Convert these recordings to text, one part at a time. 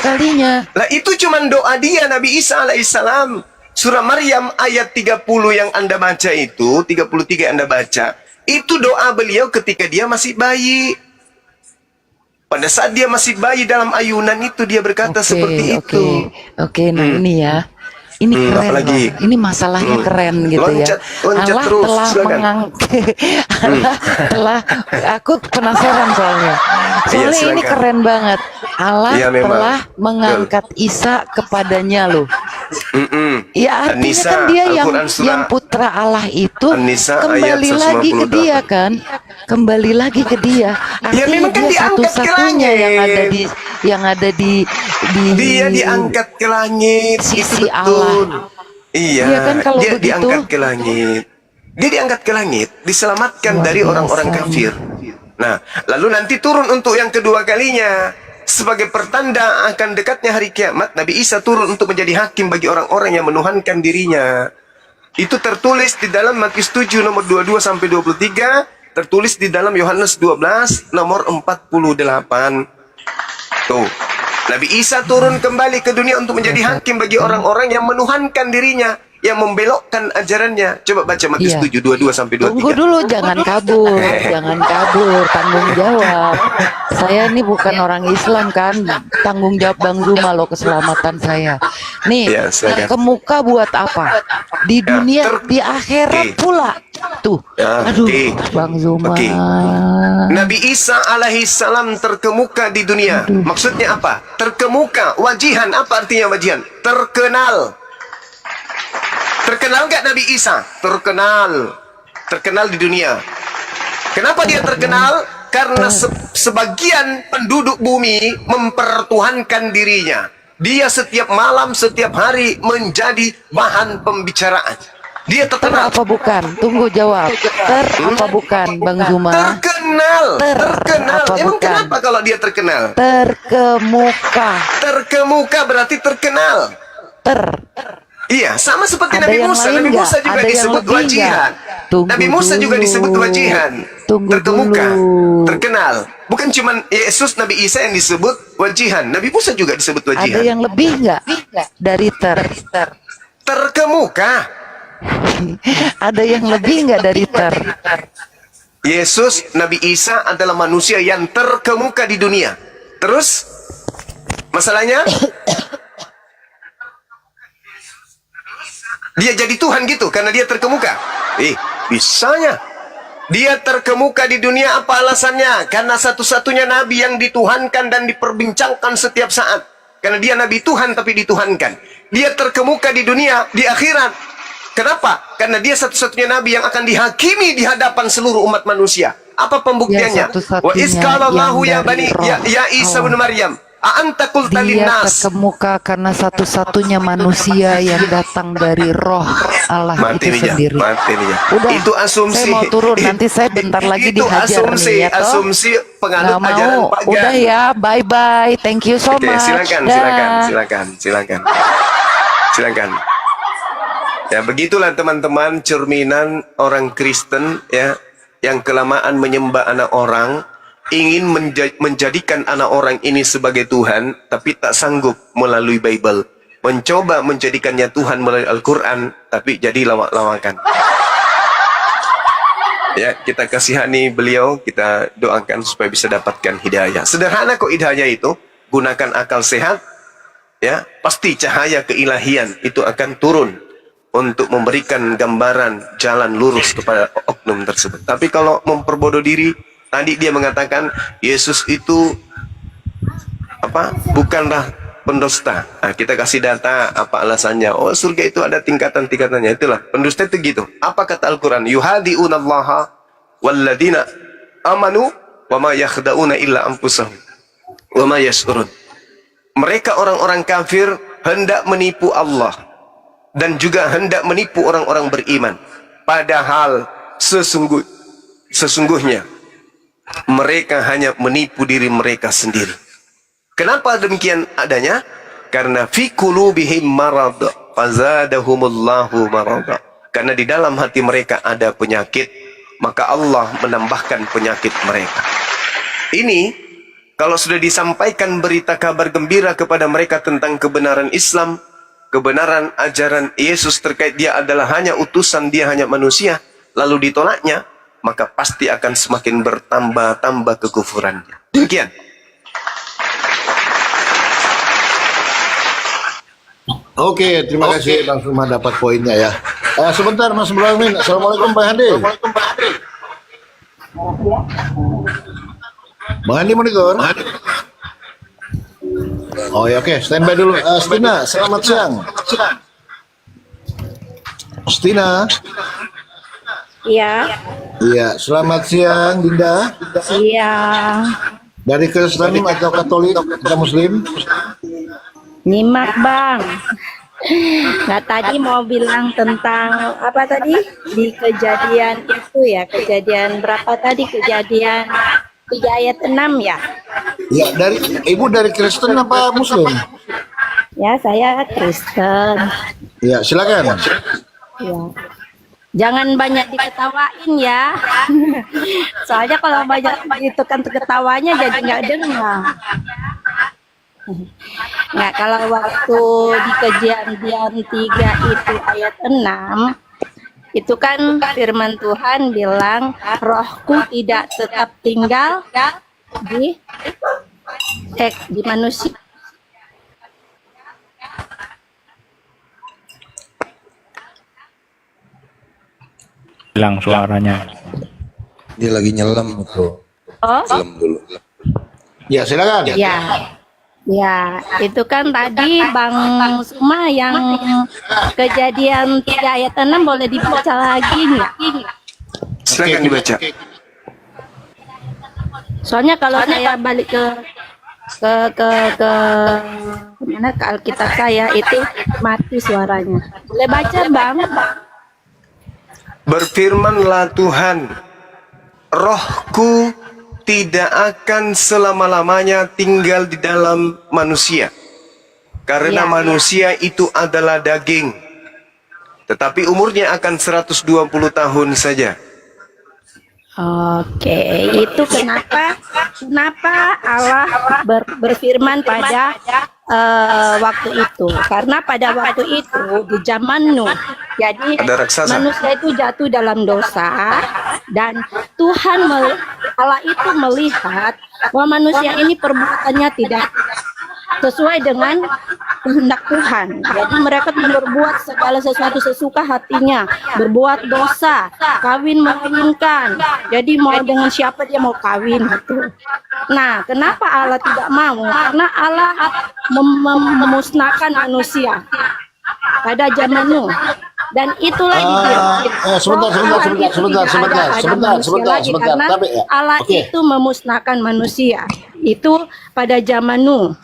kalinya. Lah itu cuman doa dia Nabi Isa alaihissalam. Surah Maryam ayat 30 yang Anda baca itu, 33 yang Anda baca, itu doa beliau ketika dia masih bayi. Pada saat dia masih bayi dalam ayunan itu dia berkata seperti itu. Oke, nah ini ya. Ini keren apalagi? loh. Ini masalahnya keren gitu Loncat Allah terus, telah silakan. Allah telah, aku penasaran soalnya. Soalnya ini silakan. keren banget. Allah Iya, memang. telah mengangkat Isa kepadanya loh. Ya artinya An-Nisa, kan dia Al-Quran surah yang putra Allah itu An-Nisa kembali ayat lagi ke 198. dia kan, kembali lagi ke dia. Artinya memang kan dia diangkat ke satu-satunya langit. yang ada di Dia diangkat ke langit, sisi itu betul. Allah. Iya, Iya kan, kalau dia begitu? diangkat ke langit. Dia diangkat ke langit, diselamatkan Luar dari orang-orang biasa. kafir. Nah, lalu nanti turun untuk yang kedua kalinya. Sebagai pertanda akan dekatnya hari kiamat, Nabi Isa turun untuk menjadi hakim bagi orang-orang yang menuhankan dirinya. Itu tertulis di dalam Matius 7 nomor 22 sampai 23, tertulis di dalam Yohanes 12 nomor 48. Tuh, Nabi Isa turun kembali ke dunia untuk menjadi hakim bagi orang-orang yang menuhankan dirinya, yang membelokkan ajarannya. Coba baca Matius Iya. 7 22 sampai 23. Tunggu dulu, jangan kabur, jangan kabur, tanggung jawab. Saya ini bukan orang Islam kan, tanggung jawab Bang Zuma loh keselamatan saya. Nih, Ya, silakan. terkemuka buat apa? Di dunia, di akhirat pula. Tuh, Ya, aduh, oke. Bang Zuma. Oke. Nabi Isa alaihissalam terkemuka di dunia. Maksudnya apa? Terkemuka, wajihan. Apa artinya wajihan? Terkenal. Terkenal nggak Nabi Isa? Terkenal. Terkenal di dunia. Kenapa dia terkenal? Karena sebagian penduduk bumi mempertuhankan dirinya. Dia setiap malam, setiap hari menjadi bahan pembicaraan. Dia terkenal. Apa bukan? Tunggu jawab. Apa bukan, Bang Zuma? Terkenal. Terkenal. Apa Emang bukan? kenapa kalau dia terkenal? Terkemuka. Terkemuka berarti terkenal. Iya, sama seperti Ada Nabi yang Musa. lain Nabi nggak? Musa juga Ada yang disebut lebih wajihan. nggak? Tunggu Nabi Musa juga dulu. disebut wajihan. Tunggu Terkemuka, dulu. terkenal. Bukan cuma Yesus, Nabi Isa yang disebut wajihan. Nabi Musa juga disebut Ada wajihan. yang lebih nggak dari Terkemuka. Ada yang lebih nggak dari Yesus, Nabi Isa adalah manusia yang terkemuka di dunia. Terus, masalahnya, dia jadi Tuhan gitu karena dia terkemuka. Bisanya. Dia terkemuka di dunia, apa alasannya? Karena satu-satunya nabi yang dituhankan dan diperbincangkan setiap saat. Karena dia nabi Tuhan tapi dituhankan. Dia terkemuka di dunia, di akhirat. Kenapa? Karena dia satu-satunya nabi yang akan dihakimi di hadapan seluruh umat manusia. Apa pembuktiannya? Ya, satu-satunya Wa iskalallahu ya yang bani dari ya Isa bin Maryam. A'anta qulta Dia linnas. terkemuka karena satu-satunya manusia yang datang dari roh Allah Mati itu nih, sendiri. mati nih. Udah, Itu asumsi. saya mau turun, nanti saya bentar lagi Itu dihajar asumsi, nih ya toh. asumsi penganut Nggak ajaran mau, pagan. udah ya, bye-bye, thank you so Oke, much. silakan, Dah. silakan. Ya, begitulah teman-teman cerminan orang Kristen ya yang kelamaan menyembah anak orang, ingin menjadikan anak orang ini sebagai Tuhan, tapi tak sanggup melalui Bible. Mencoba menjadikannya Tuhan melalui Al-Quran, tapi jadi lawak-lawakan. Ya, kita kasihani beliau, kita doakan supaya bisa dapatkan hidayah. Sederhana kok hidayah itu, gunakan akal sehat, ya, pasti cahaya keilahian itu akan turun untuk memberikan gambaran jalan lurus kepada oknum tersebut. Tapi kalau memperbodoh diri, tadi dia mengatakan Yesus itu bukanlah pendusta. Nah, kita kasih data apa alasannya. Oh, surga itu ada tingkatan-tingkatannya. Itulah pendusta itu gitu. Apa kata Al-Quran? Yuhadi'unallaha walladina amanu wa ma yakhda'una illa anfusahum wa ma yash'urun. Mereka orang-orang kafir hendak menipu Allah dan juga hendak menipu orang-orang beriman. Padahal sesungguhnya mereka hanya menipu diri mereka sendiri. Kenapa demikian adanya? Karena fi qulubihim marad fazadahumullahu marad. Karena di dalam hati mereka ada penyakit, maka Allah menambahkan penyakit mereka. Ini Kalau sudah disampaikan berita kabar gembira kepada mereka tentang kebenaran Islam, kebenaran ajaran Yesus terkait dia adalah hanya utusan, dia hanya manusia, lalu ditolaknya, maka pasti akan semakin bertambah-tambah kekufurannya. Demikian. Oke, terima kasih Bang Suma dapat poinnya ya. Sebentar Mas Ibrahim. Assalamualaikum Bang Handi. Bang Handi mau dengar? Oh ya, oke, standby dulu. Stina, selamat siang. Stina. Iya, Iya, selamat siang Dinda. iya. Dari Kristen atau Katolik atau Muslim? Nyimak Bang. Nah tadi mau bilang tentang apa tadi? Di kejadian itu ya, kejadian berapa tadi? Kejadian 3 ayat 6 ya? Ya, dari Ibu dari Kristen apa Muslim? Ya, saya Kristen. Ya, silakan. Ya. Jangan banyak diketawain ya. Soalnya kalau banyak itu kan ketawanya jadi nggak dengar. Nggak, kalau waktu di kejadian 3 itu ayat 6, itu kan firman Tuhan bilang, rohku tidak tetap tinggal di manusia. Hilang suaranya. Dia lagi nyelam tuh. Oh, Nyelam dulu. Ya, silakan. ya. Ya, itu kan tadi Bang Suma yang kejadian 3 ayat 6 boleh dibaca lagi nggak? Silakan dibaca. Soalnya kalau saya balik ke mana ke Alkitab saya itu mati suaranya. Boleh baca Bang? Berfirmanlah Tuhan, rohku tidak akan selama-lamanya tinggal di dalam manusia. Karena Ya. manusia itu adalah daging. Tetapi umurnya akan 120 tahun saja. Oke, itu kenapa Allah berfirman pada waktu itu? Karena pada waktu itu di zaman Nuh, jadi Ada raksasa. manusia itu jatuh dalam dosa dan Allah itu melihat bahwa manusia ini perbuatannya tidak sesuai dengan kehendak Tuhan. Jadi mereka berbuat segala sesuatu sesuka hatinya, berbuat dosa, mengawinkan. Jadi mau dengan siapa dia mau kawin gitu. Nah, kenapa Allah tidak mau? Karena Allah memusnahkan manusia pada zaman Nuh. Dan itulah karena Allah itu memusnahkan manusia. Itu pada zaman Nuh.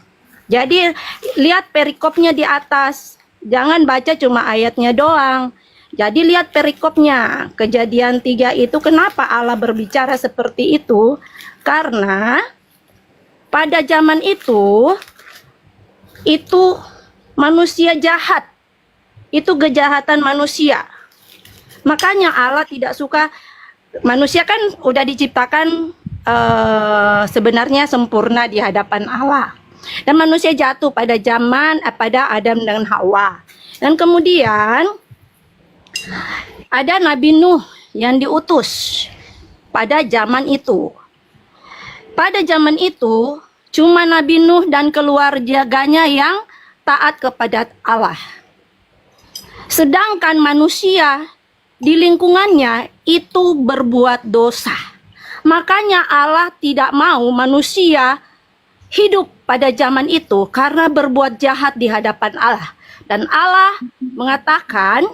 Jadi lihat perikopnya di atas. Jangan baca cuma ayatnya doang. Jadi lihat perikopnya. Kejadian 3 itu kenapa Allah berbicara seperti itu? Karena pada zaman itu manusia jahat. Itu kejahatan manusia. Makanya Allah tidak suka, manusia kan udah diciptakan sebenarnya sempurna di hadapan Allah. Dan manusia jatuh pada pada Adam dan Hawa. Dan kemudian ada Nabi Nuh yang diutus pada zaman itu. Pada zaman itu cuma Nabi Nuh dan keluarganya yang taat kepada Allah. Sedangkan manusia di lingkungannya itu berbuat dosa. Makanya Allah tidak mau manusia hidup pada zaman itu karena berbuat jahat di hadapan Allah. Dan Allah mengatakan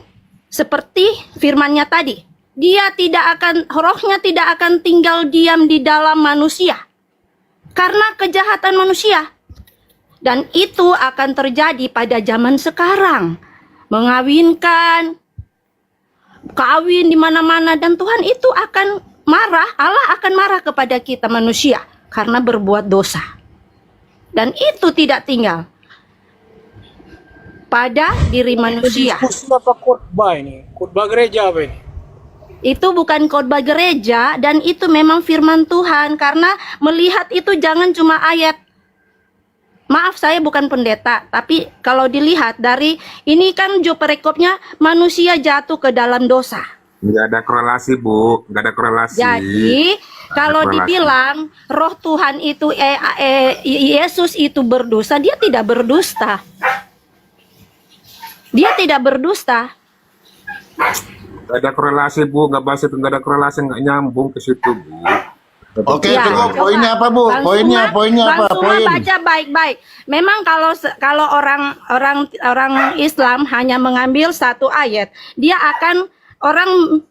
seperti firman-Nya tadi, rohnya tidak akan tinggal diam di dalam manusia karena kejahatan manusia. Dan itu akan terjadi pada zaman sekarang. Mengawinkan, kawin di mana-mana, dan Tuhan itu akan marah, Allah akan marah kepada kita manusia karena berbuat dosa. Dan itu tidak tinggal pada diri manusia. Diskusi apa khotbah ini? Khotbah gereja apa ini? Itu bukan khotbah gereja dan itu memang firman Tuhan, karena melihat itu jangan cuma ayat. Maaf, saya bukan pendeta, tapi kalau dilihat dari ini kan perikopnya manusia jatuh ke dalam dosa. Nggak ada korelasi, Bu. Nggak ada korelasi. Jadi kalau korelasi. dibilang roh Tuhan itu Yesus itu berdosa, dia tidak berdusta. Dia tidak berdusta. Nggak ada korelasi, Bu. Nggak bahas itu. Nggak ada korelasi. Nggak nyambung ke situ, Bu. Oke, Ya, cukup. coba. Poinnya apa, Bu? Bang Poinnya Suma apa? Poin. baca baik-baik. Memang kalau orang Islam hanya mengambil satu ayat, dia akan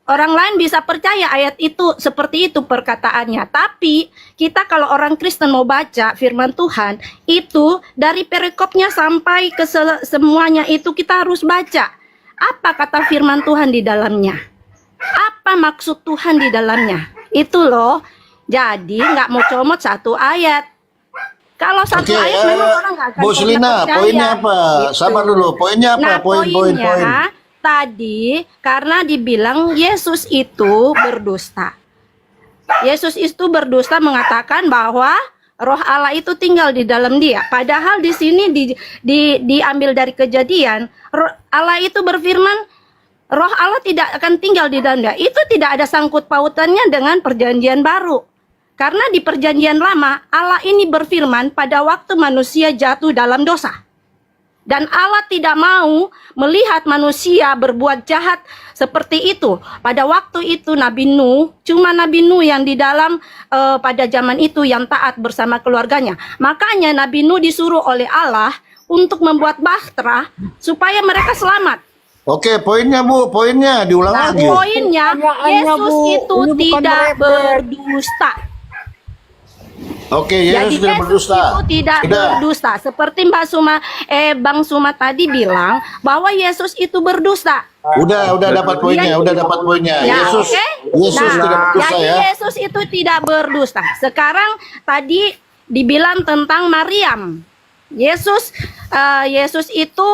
orang lain bisa percaya ayat itu seperti itu perkataannya. Tapi kita kalau orang Kristen mau baca firman Tuhan, itu dari perikopnya sampai ke semuanya itu kita harus baca. Apa kata firman Tuhan di dalamnya? Apa maksud Tuhan di dalamnya? Itu loh. Jadi nggak mau comot satu ayat. Kalau satu Oke, ayat memang orang nggak akan Bu pernah Selina, percaya. poinnya apa? Gitu. Sabar dulu. Poinnya apa? Nah, Poin. poinnya tadi karena dibilang Yesus itu berdusta. Yesus itu berdusta mengatakan bahwa Roh Allah itu tinggal di dalam dia. Padahal di sini diambil dari Kejadian, Allah itu berfirman, Roh Allah tidak akan tinggal di dalam dia. Itu tidak ada sangkut pautannya dengan Perjanjian Baru. Karena di Perjanjian Lama, Allah ini berfirman pada waktu manusia jatuh dalam dosa. Dan Allah tidak mau melihat manusia berbuat jahat seperti itu. Pada waktu itu Nabi Nuh, cuma Nabi Nuh yang di dalam pada zaman itu yang taat bersama keluarganya. Makanya Nabi Nuh disuruh oleh Allah untuk membuat bahtera supaya mereka selamat. Oke, poinnya, Bu. Poinnya diulang Nah, lagi. poinnya Yesus itu tidak berdusta. Oke, Jadi Yesus tidak berdusta. itu tidak Sudah. berdusta. Seperti Bang Suma tadi bilang bahwa Yesus itu berdusta. Udah dapat poinnya, udah dapat poinnya. Ya, Yesus oke? Yesus Nah, tidak berdusta jadi ya. Yesus itu tidak berdusta. Sekarang tadi dibilang tentang Maryam. Yesus itu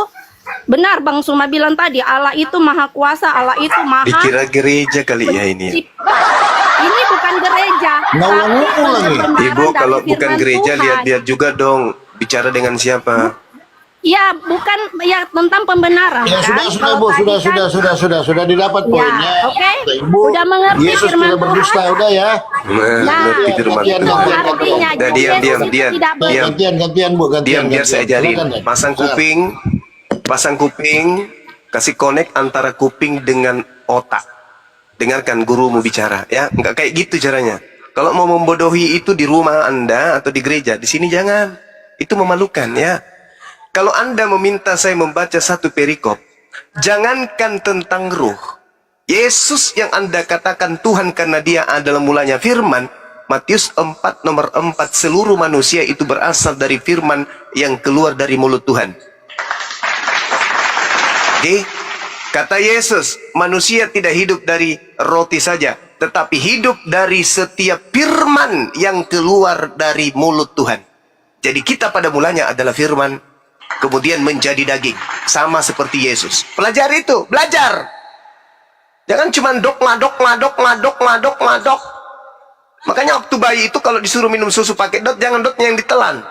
benar Bang Suma bilang tadi, Allah itu maha kuasa, Allah itu maha Dikira gereja kali ya ini. pencipta. Ini bukan gereja. Nah, tapi ulang-ulang lagi. pembenaran Ibu dari kalau bukan firman gereja Tuhan. lihat-lihat juga dong bicara dengan siapa. Ya, bukan ya tentang pembenaran. Ya kan? sudah Kalau Bu, tadi sudah didapat poinnya. Ya, oke. Ibu, Udah mengerti Yesus firman tidak berdusta, Tuhan? udah ya. Nah, Ngerti firman gantian, Tuhan. gantian, artinya Nah, jadi diam, Yesus diam, itu diam. tidak Diam. Gantian Bu, gantian. Diam biar saya ajarin. Silakan, Dan. Pasang kuping, kasih connect antara kuping dengan otak. Dengarkan gurumu bicara, ya. Enggak kayak gitu caranya. Kalau mau membodohi itu di rumah Anda atau di gereja, di sini jangan. Itu memalukan, ya. Kalau Anda meminta saya membaca satu perikop, jangankan tentang ruh. Yesus yang Anda katakan Tuhan karena dia adalah mulanya firman, Matius 4 nomor 4, seluruh manusia itu berasal dari firman yang keluar dari mulut Tuhan. Oke? Kata Yesus, manusia tidak hidup dari roti saja, tetapi hidup dari setiap firman yang keluar dari mulut Tuhan. Jadi kita pada mulanya adalah firman, kemudian menjadi daging. Sama seperti Yesus. Pelajari itu, belajar. Jangan cuma dogma. Makanya waktu bayi itu kalau disuruh minum susu pakai dot, jangan dotnya yang ditelan.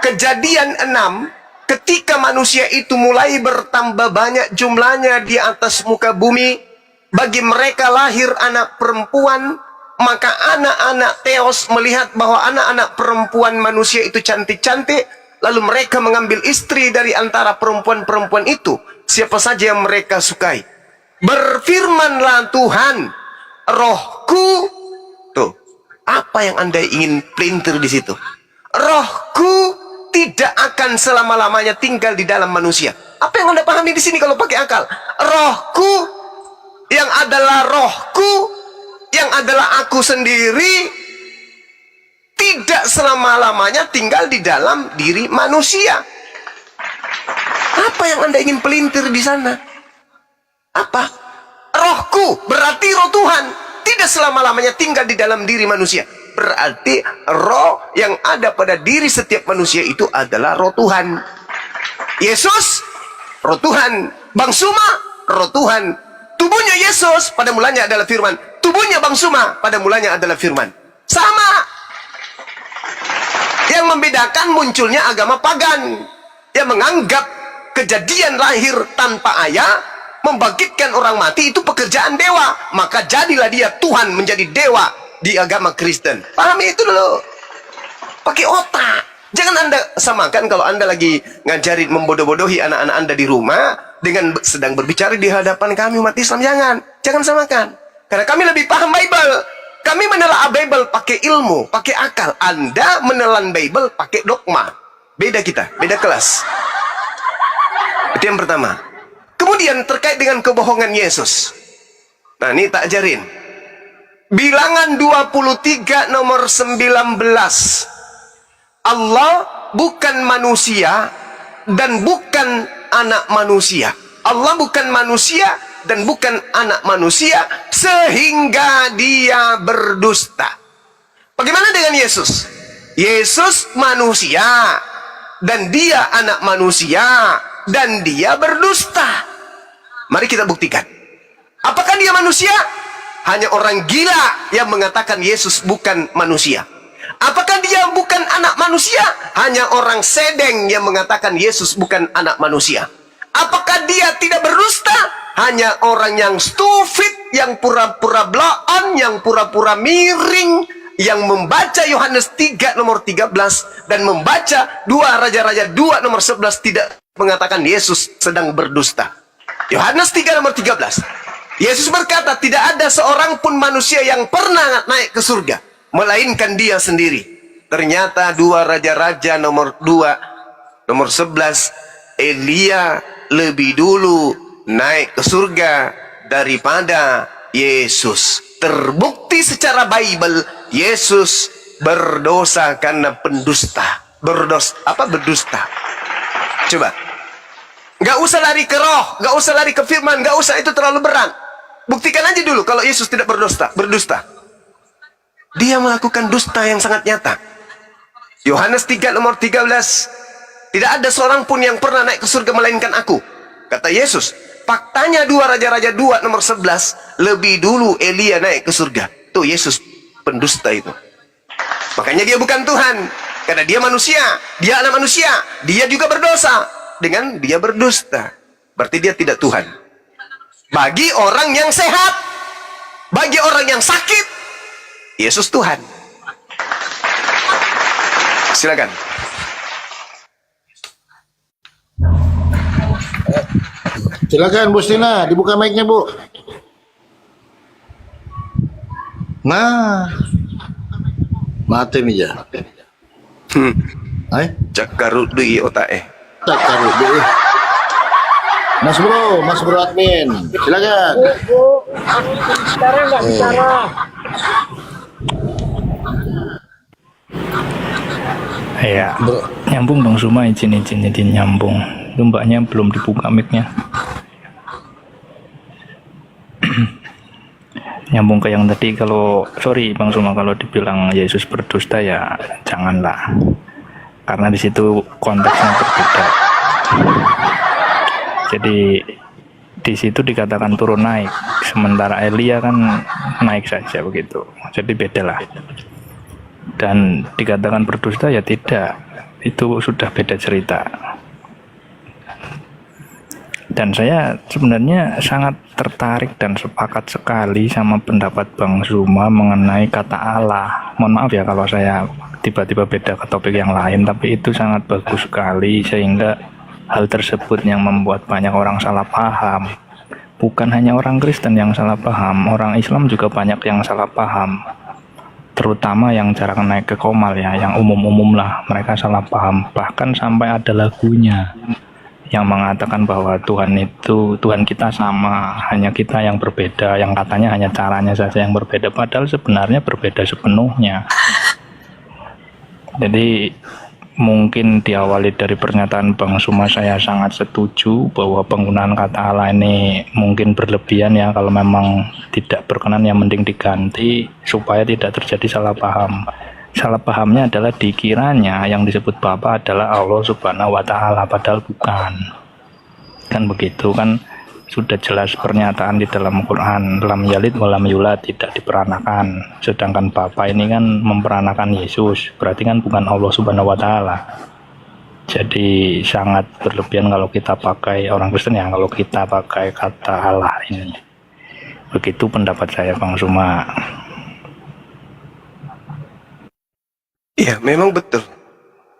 Kejadian 6, ketika manusia itu mulai bertambah banyak jumlahnya di atas muka bumi, bagi mereka lahir anak perempuan, maka anak-anak Theos melihat bahwa anak-anak perempuan manusia itu cantik-cantik, lalu mereka mengambil istri dari antara perempuan-perempuan itu, siapa saja yang mereka sukai. Berfirmanlah Tuhan, rohku, tuh, apa yang Anda ingin pelintir di situ? Rohku tidak akan selama-lamanya tinggal di dalam manusia. Apa yang Anda pahami di sini kalau pakai akal? Rohku yang adalah rohku, yang adalah aku sendiri, tidak selama-lamanya tinggal di dalam diri manusia. Apa yang Anda ingin pelintir di sana? Apa? Rohku, berarti roh Tuhan tidak selama-lamanya tinggal di dalam diri manusia. Berarti roh yang ada pada diri setiap manusia itu adalah roh Tuhan. Yesus, roh Tuhan. Bang Suma, roh Tuhan. Tubuh tubuhnya Yesus pada mulanya adalah firman. Tubuhnya Bang Suma pada mulanya adalah firman. Sama. Yang membedakan munculnya agama pagan yang menganggap kejadian lahir tanpa ayah, membangkitkan orang mati itu pekerjaan dewa. Maka jadilah dia Tuhan menjadi dewa di agama Kristen. Pahami itu dulu. Pakai otak. Jangan Anda samakan kalau Anda lagi ngajarin membodoh-bodohi anak-anak Anda di rumah dengan sedang berbicara di hadapan kami umat Islam. Jangan samakan. Karena kami lebih paham Bible. Kami menelaah Bible pakai ilmu, pakai akal. Anda menelan Bible pakai dogma. Beda kita, beda kelas. Itu yang pertama. Kemudian terkait dengan kebohongan Yesus. Nah, ini tak ajarin. Bilangan 23 nomor 19. Allah bukan manusia dan bukan anak manusia. Allah bukan manusia dan bukan anak manusia sehingga dia berdusta. Bagaimana dengan Yesus? Yesus manusia dan dia anak manusia dan dia berdusta. Mari kita buktikan. Apakah dia manusia? Hanya orang gila yang mengatakan Yesus bukan manusia. Apakah dia bukan anak manusia? Hanya orang sedeng yang mengatakan Yesus bukan anak manusia. Apakah dia tidak berdusta? Hanya orang yang stupid, yang pura-pura blaan, yang pura-pura miring, yang membaca Yohanes 3 nomor 13 dan membaca 2 Raja-Raja 2 nomor 11 tidak mengatakan Yesus sedang berdusta. Yohanes 3 nomor 13. Yesus berkata, tidak ada seorang pun manusia yang pernah naik ke surga, melainkan dia sendiri. Ternyata 2 Raja-Raja nomor 2 nomor 11, Elia lebih dulu naik ke surga daripada Yesus. Terbukti secara Bible, Yesus berdosa karena pendusta. Berdusta. Coba. Gak usah lari ke roh, gak usah lari ke firman, gak usah, itu terlalu berat. Buktikan aja dulu kalau Yesus tidak berdusta. Dia melakukan dusta yang sangat nyata. Yohanes 3 nomor 13. Tidak ada seorang pun yang pernah naik ke surga melainkan aku. Kata Yesus. Faktanya 2 Raja-Raja 2 nomor 11. Lebih dulu Elia naik ke surga. Tuh Yesus pendusta itu. Makanya dia bukan Tuhan. Karena dia manusia. Dia anak manusia. Dia juga berdosa. Dengan dia berdusta. Berarti dia tidak Tuhan. Bagi orang yang sehat. Bagi orang yang sakit. Yesus Tuhan. Silakan. Silakan Bu Stina, dibuka mic-nya Bu. Nah, mati nih ya. Ay, Cakaru deui otak tak taruh deh. Mas Bro admin, silakan. Sekarang nggak bicara. Ya, nyambung dong Suma, izin nyambung. Itu mbaknya belum dibuka mic-nya. Nyambung ke yang tadi, kalau sorry Bang Suma, kalau dibilang Yesus berdusta ya janganlah. Karena di situ konteksnya berbeda. Jadi di situ dikatakan turun naik, sementara Elia kan naik saja begitu. Jadi bedalah. Dan dikatakan berdusta ya tidak, itu sudah beda cerita. Dan saya sebenarnya sangat tertarik dan sepakat sekali sama pendapat Bang Zuma mengenai kata Allah. Mohon maaf ya kalau saya tiba-tiba beda ke topik yang lain, tapi itu sangat bagus sekali, sehingga hal tersebut yang membuat banyak orang salah paham. Bukan hanya orang Kristen yang salah paham, orang Islam juga banyak yang salah paham. Terutama yang jarang naik ke komal ya, yang umum-umum lah, mereka salah paham. Bahkan sampai ada lagunya yang mengatakan bahwa Tuhan kita sama, hanya kita yang berbeda, yang katanya hanya caranya saja yang berbeda, padahal sebenarnya berbeda sepenuhnya. Jadi mungkin diawali dari pernyataan Bang Suma, saya sangat setuju bahwa penggunaan kata Allah ini mungkin berlebihan ya. Kalau memang tidak berkenan ya mending diganti supaya tidak terjadi salah paham. Salah pahamnya adalah dikiranya yang disebut Bapa adalah Allah Subhanahu wa Ta'ala, padahal bukan. Kan begitu kan, sudah jelas pernyataan di dalam Quran, lam yalid walam yulad, tidak diperanakan. Sedangkan Bapa ini kan memperanakan Yesus, berarti kan bukan Allah Subhanahu wa taala. Jadi sangat berlebihan kalau kita pakai, orang Kristen ya, kalau kita pakai kata Allah ini. Begitu pendapat saya, Bang Suma. Iya, memang betul.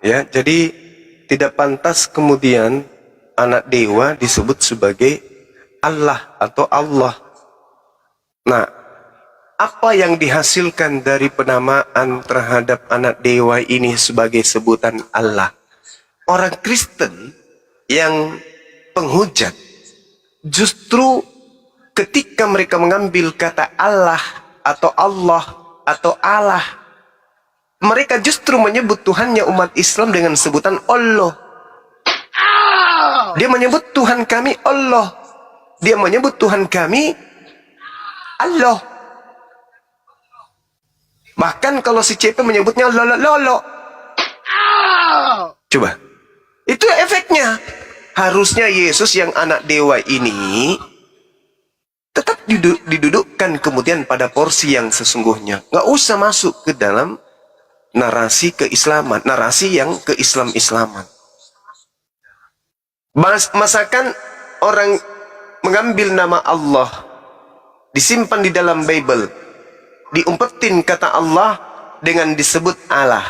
Ya, jadi tidak pantas kemudian anak dewa disebut sebagai Allah atau Allah. Nah, apa yang dihasilkan dari penamaan terhadap anak dewa ini sebagai sebutan Allah? Orang Kristen yang penghujat justru ketika mereka mengambil kata Allah atau Allah, mereka justru menyebut Tuhannya umat Islam dengan sebutan Allah. Dia menyebut Tuhan kami Allah. Dia menyebut Tuhan kami Allah. Bahkan kalau si CP menyebutnya lolo. Coba. Itu efeknya. Harusnya Yesus yang anak dewa ini tetap didudukkan kemudian pada porsi yang sesungguhnya. Nggak usah masuk ke dalam narasi keislaman, narasi yang keislam-islaman. Masakan orang mengambil nama Allah, disimpan di dalam Bible, diumpetin kata Allah dengan disebut Allah.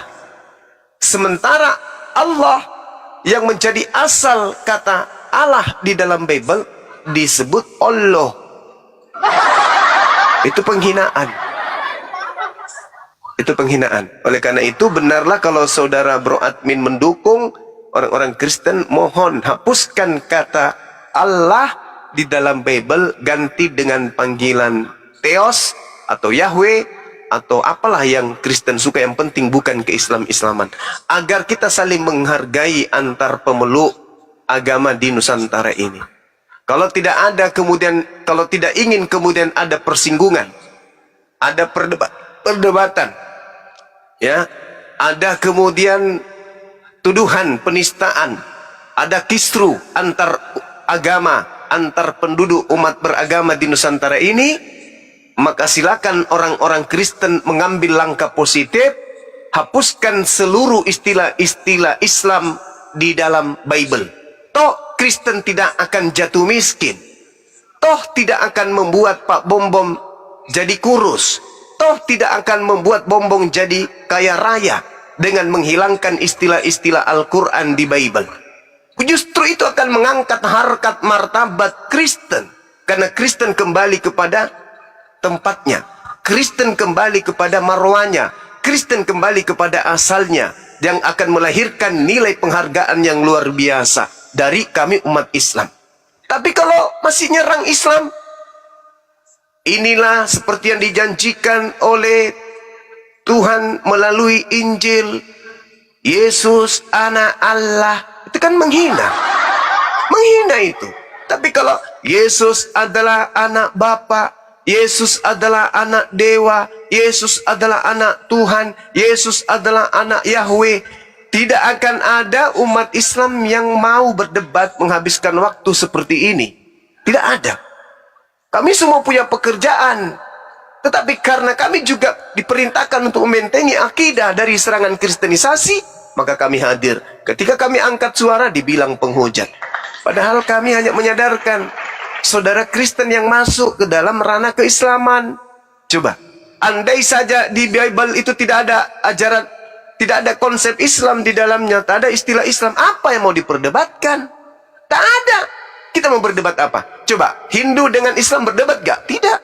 Sementara Allah yang menjadi asal kata Allah di dalam Bible disebut Allah. Itu penghinaan. Itu penghinaan. Oleh karena itu benarlah kalau saudara Bro Admin mendukung orang-orang Kristen, mohon hapuskan kata Allah di dalam Bible, ganti dengan panggilan Theos atau Yahweh atau apalah yang Kristen suka, yang penting bukan keislam-islaman, agar kita saling menghargai antar pemeluk agama di Nusantara ini. Kalau tidak ada kemudian, kalau tidak ingin kemudian ada persinggungan, ada perdebatan, ya, ada kemudian tuduhan penistaan, ada kisru antar agama, antar penduduk umat beragama di Nusantara ini, maka silakan orang-orang Kristen mengambil langkah positif, hapuskan seluruh istilah-istilah Islam di dalam Bible. Toh Kristen tidak akan jatuh miskin. Toh tidak akan membuat Pak Bombom jadi kurus. Toh tidak akan membuat Bombom jadi kaya raya dengan menghilangkan istilah-istilah Al-Quran di Bible. Justru itu akan mengangkat harkat martabat Kristen. Karena Kristen kembali kepada tempatnya. Kristen kembali kepada marwahnya. Kristen kembali kepada asalnya. Yang akan melahirkan nilai penghargaan yang luar biasa dari kami umat Islam. Tapi kalau masih nyerang Islam, inilah seperti yang dijanjikan oleh Tuhan melalui Injil. Yesus anak Allah. Itu kan menghina. Menghina itu. Tapi kalau Yesus adalah anak Bapa, Yesus adalah anak dewa, Yesus adalah anak Tuhan, Yesus adalah anak Yahweh, tidak akan ada umat Islam yang mau berdebat menghabiskan waktu seperti ini. Tidak ada. Kami semua punya pekerjaan. Tetapi karena kami juga diperintahkan untuk membentengi akidah dari serangan kristenisasi, maka kami hadir. Ketika kami angkat suara, dibilang penghujat. Padahal kami hanya menyadarkan saudara Kristen yang masuk ke dalam ranah keislaman. Coba, andai saja di Bible itu tidak ada ajaran, tidak ada konsep Islam di dalamnya, tak ada istilah Islam, apa yang mau diperdebatkan? Tak ada. Kita mau berdebat apa? Coba, Hindu dengan Islam berdebat gak? Tidak.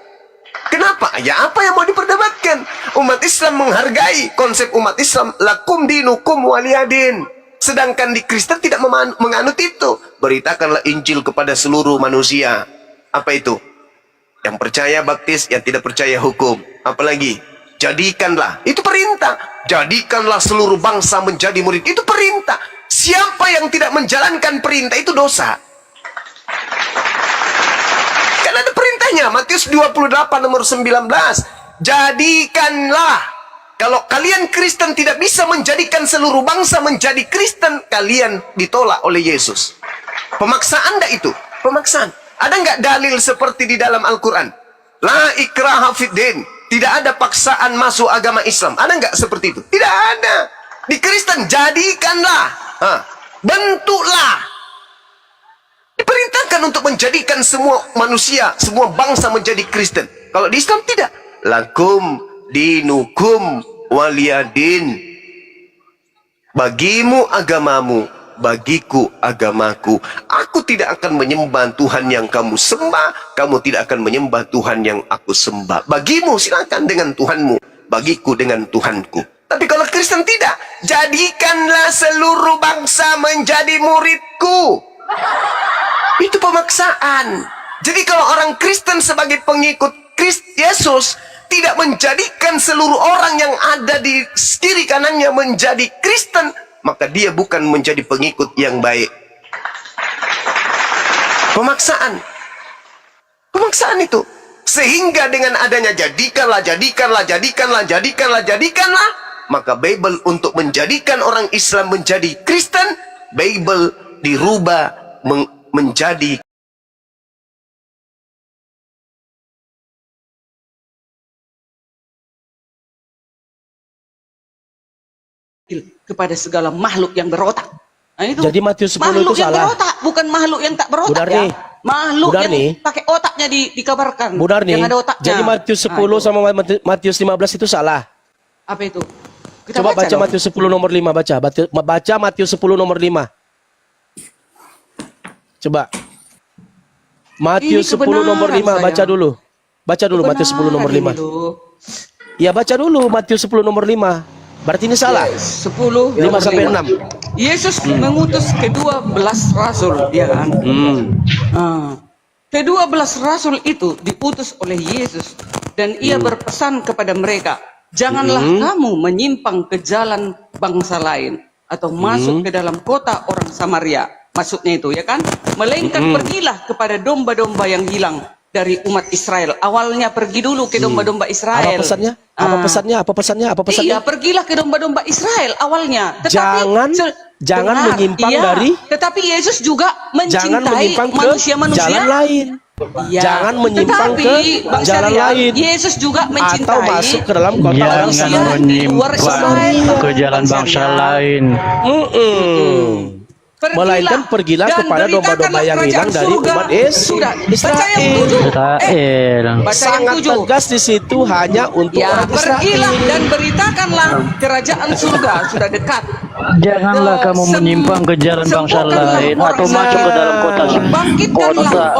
Kenapa? Ya apa yang mau diperdebatkan? Umat Islam menghargai konsep umat Islam, lakum dinukum waliyadin. Sedangkan di Kristen tidak menganut itu. Beritakanlah Injil kepada seluruh manusia. Apa itu? Yang percaya baptis, yang tidak percaya hukum. Apalagi? Jadikanlah. Itu perintah. Jadikanlah seluruh bangsa menjadi murid. Itu perintah. Siapa yang tidak menjalankan perintah itu dosa. Kan ada perintahnya. Matius 28 nomor 19. Jadikanlah. Kalau kalian Kristen tidak bisa menjadikan seluruh bangsa menjadi Kristen, kalian ditolak oleh Yesus. Pemaksaan enggak itu? Pemaksaan. Ada nggak dalil seperti di dalam Al-Quran? La ikraha fid din. Tidak ada paksaan masuk agama Islam. Ada nggak seperti itu? Tidak ada. Di Kristen, jadikanlah. Bentuklah. Diperintahkan untuk menjadikan semua manusia, semua bangsa menjadi Kristen. Kalau di Islam tidak. Lakum dinukum waliyadin. Bagimu agamamu, bagiku agamaku. Aku tidak akan menyembah Tuhan yang kamu sembah, kamu tidak akan menyembah Tuhan yang aku sembah. Bagimu silakan dengan Tuhanmu, bagiku dengan Tuhanku. Tapi kalau Kristen tidak, jadikanlah seluruh bangsa menjadi muridku. Itu pemaksaan. Jadi kalau orang Kristen sebagai pengikut Yesus tidak menjadikan seluruh orang yang ada di kiri kanannya menjadi Kristen, maka dia bukan menjadi pengikut yang baik. Pemaksaan. Pemaksaan itu. Sehingga dengan adanya jadikanlah, maka Bible untuk menjadikan orang Islam menjadi Kristen, Bible dirubah menjadi kepada segala makhluk yang berotak. Nah, itu. Jadi Matius 10 makhluk itu yang salah. berotak, bukan makhluk yang tak berotak. Budarni. Ya. Makhluk yang Budarni. pakai otaknya dikabarkan. Budarni. Yang ada otaknya. Jadi Matius 10 sama Matius 15 itu salah. Apa itu? Kita Coba baca dong. Matius 10 nomor 5, baca Matius 10 nomor 5. Coba. Matius 10 nomor 5, baca dulu. Baca dulu Matius 10 nomor 5. Ya baca dulu Matius 10 nomor 5. Berarti ini salah. 10 5 sampai 6. Yesus mengutus ke-12 rasul, ya kan? Ke-12 rasul itu diutus oleh Yesus dan ia berpesan kepada mereka, janganlah kamu menyimpang ke jalan bangsa lain atau masuk ke dalam kota orang Samaria. Maksudnya itu, ya kan? Melainkan pergilah kepada domba-domba yang hilang dari umat Israel. Awalnya pergi dulu ke domba-domba Israel. Apa pesannya? Apa pesannya? Apa pesannya? Apa pesannya? Iya, pergilah ke domba-domba Israel awalnya. Tetapi jangan benar, menyimpang iya, dari. Tetapi Yesus juga Jangan mencintai menyimpang ke manusia-manusia jalan lain. Iya. Jangan menyimpang Tetapi, ke Bang jalan Syariah, lain. Yesus juga mencintai Atau masuk ke dalam kota Jangan manusia. di luar Israel. ke jalan Bang bangsa Syariah. lain. Melainkan pergilah dan kepada domba-domba beritakanlah yang kerajaan hilang dari surga. umat Sudah. Baca yang Israel. 7. Israel. Baca yang Sangat 7. tegas di situ hanya untuk Ya, orang Israel. pergilah dan beritakanlah kerajaan surga sudah dekat. Janganlah kamu menyimpang ke jalan bangsa lain atau masuk ke dalam kota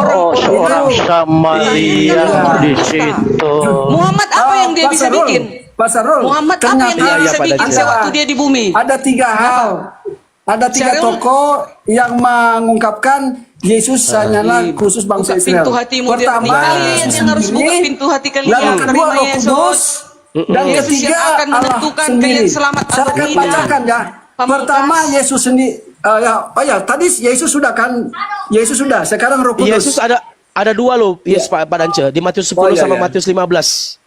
orang Samaria di situ. Muhammad apa yang dia bisa bikin? Pak Sarul, Muhammad apa yang dia bisa bikin sewaktu dia di bumi? ada 3 hal. Ada 3 Syarul. tokoh yang mengungkapkan Yesus hanyalah khusus bangsa Buka Israel. pintu hatimu, Pertama, kalian Yesus yang harus buka sendiri. pintu hati kalian. Yang kedua, Terima Roh Yesus. Kudus. Dan Yesus ketiga, yang akan Allah menentukan sendiri. kalian selamat atau Saya akan tidak. bacakan ya. Pamungkas. Pertama, Yesus sendiri. Tadi Yesus sudah kan. Yesus sudah. Sekarang Roh Kudus. Yesus ada 2 loh, yes, Pak Dance. Di Matius 10 iya, sama iya. Matius 15.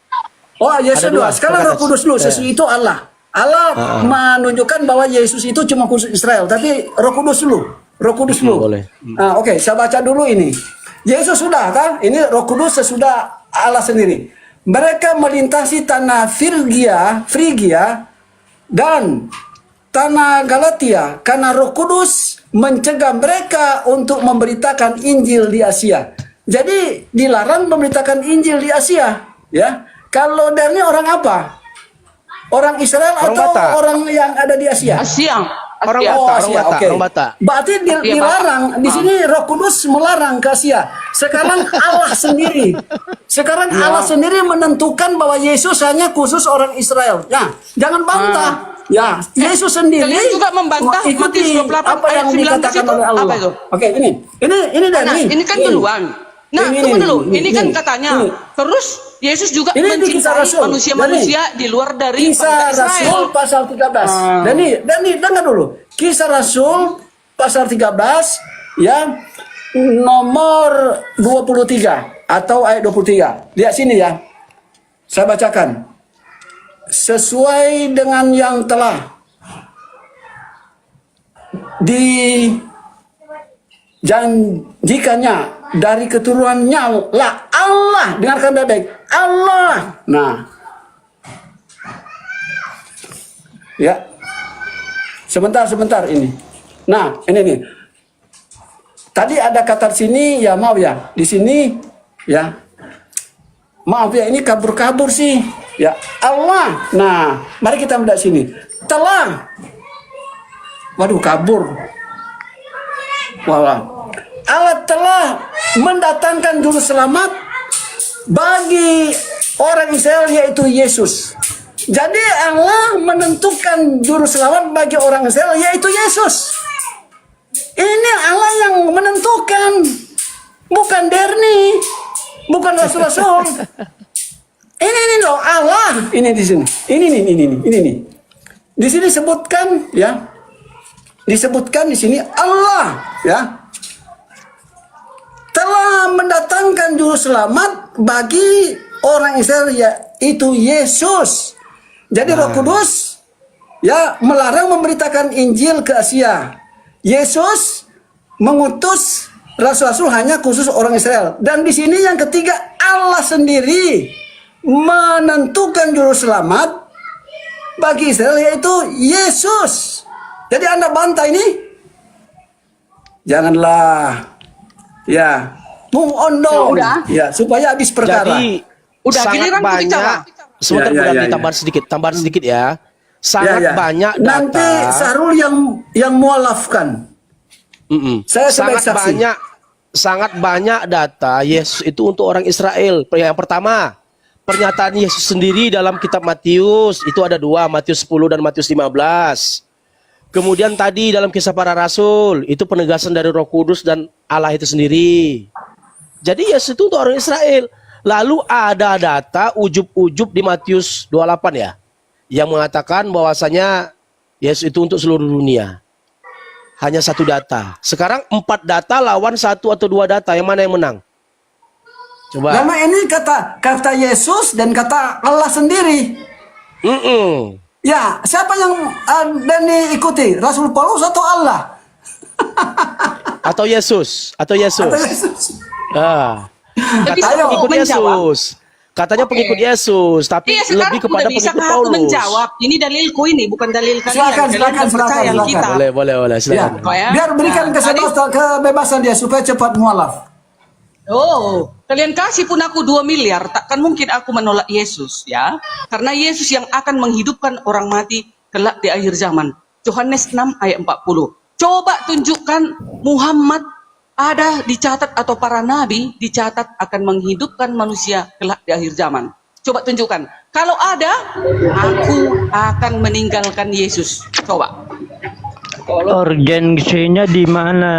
Oh, Yesus Ada 2. dua. Sekarang Roh Kudus dulu. Yesus itu Allah. Allah menunjukkan bahwa Yesus itu cuma khusus Israel, tapi Roh Kudus dulu. Roh Kudus dulu. Boleh. Oke, saya baca dulu ini. Yesus sudah kan? Ini Roh Kudus sesudah Allah sendiri. Mereka melintasi tanah Frigia dan tanah Galatia karena Roh Kudus mencegah mereka untuk memberitakan Injil di Asia. Jadi dilarang memberitakan Injil di Asia, ya. Kalau dari orang apa? Orang Israel Orang atau Batak. orang yang ada di Asia? Asia. Orang Asia. Batak, Asia, oke. orang Batak. Berarti Asia, dilarang. Di sini Roh Kudus melarang ke Asia. Sekarang Allah sendiri. Sekarang Allah sendiri menentukan bahwa Yesus hanya khusus orang Israel. Ya, jangan bantah. Ya, Yesus sendiri Kalian juga membantah ikuti Matius 28 apa yang ayat 19 dikatakan itu? oleh Allah. Apa itu? Oke, ini dari Nah, ini kan duluan. Nah, tunggu dulu. Ini kan katanya. ini. Terus Yesus juga Ini di Kisah mencintai Rasul. manusia-manusia di luar dari Kisah bangsa Rasul Israel. pasal 13. Dani, dengar dulu. Kisah Rasul pasal 13 ya nomor 23 atau ayat 23. Lihat sini ya. Saya bacakan. Sesuai dengan yang telah janjikannya dari keturunannya lah Allah. Dengarkan baik-baik, Allah. Nah, ya, sebentar ini. Nah, ini nih. Tadi ada kata di sini, ya maaf ya, di sini ya. Maaf ya, ini kabur-kabur sih. Ya, Allah. Nah, mari kita melihat sini. Telah. Waduh, kabur. Wah. Allah telah mendatangkan juru selamat bagi orang Israel, yaitu Yesus. Jadi Allah menentukan juru selamat bagi orang Israel, yaitu Yesus. Ini Allah yang menentukan, bukan Derni, bukan rasul-rasul. Ini loh Allah. Ini di sini. Ini nih. Di sini disebutkan ya. Disebutkan di sini Allah ya. Telah mendatangkan juru selamat bagi orang Israel, yaitu Yesus. Jadi Roh Kudus ya melarang memberitakan Injil ke Asia. Yesus mengutus rasul-rasul hanya khusus orang Israel. Dan di sini yang ketiga, Allah sendiri menentukan juru selamat bagi Israel, yaitu Yesus. Jadi Anda bantah ini? Janganlah. Ya, move on dong. Ya, supaya habis perkara. Jadi Udah, sangat giliran ku banyak. bicara. Sebentar, Ya, Bu Darni, ya. tambahan sedikit ya. Sangat banyak data. Nanti Sarul yang mualafkan. Saya sebagai saksi. Sangat banyak data Yesus itu untuk orang Israel. Yang pertama, pernyataan Yesus sendiri dalam kitab Matius itu ada 2, Matius 10 dan Matius 15. Kemudian tadi dalam Kisah Para Rasul itu penegasan dari Roh Kudus dan Allah itu sendiri. Jadi Yesus itu untuk orang Israel. Lalu ada data ujub-ujub di Matius 28 ya, yang mengatakan bahwasanya Yesus itu untuk seluruh dunia. Hanya 1 data. Sekarang 4 data lawan 1 atau 2 data. Yang mana yang menang? Coba. Lama ini kata Yesus dan kata Allah sendiri. Ya, siapa yang dan diikuti? Rasul Paulus atau Allah? Atau Yesus? Atau Yesus? Katanya pengikut Yesus. Katanya pengikut Yesus, tapi Iya, sekarang lebih kepada udah bisa pengikut aku Paulus. menjawab. Ini dalilku ini, bukan dalil kalian. Silakan, Kalian silakan, percaya silakan. kita. Boleh, Ya. silakan. Biar berikan kebebasan dia supaya cepat mualaf. Oh, kalian kasih pun aku 2 miliar, takkan mungkin aku menolak Yesus, ya. Karena Yesus yang akan menghidupkan orang mati kelak di akhir zaman. Yohanes 6 ayat 40. Coba tunjukkan Muhammad ada dicatat atau para nabi dicatat akan menghidupkan manusia kelak di akhir zaman. Coba tunjukkan. Kalau ada, aku akan meninggalkan Yesus. Coba. Urgensinya di mana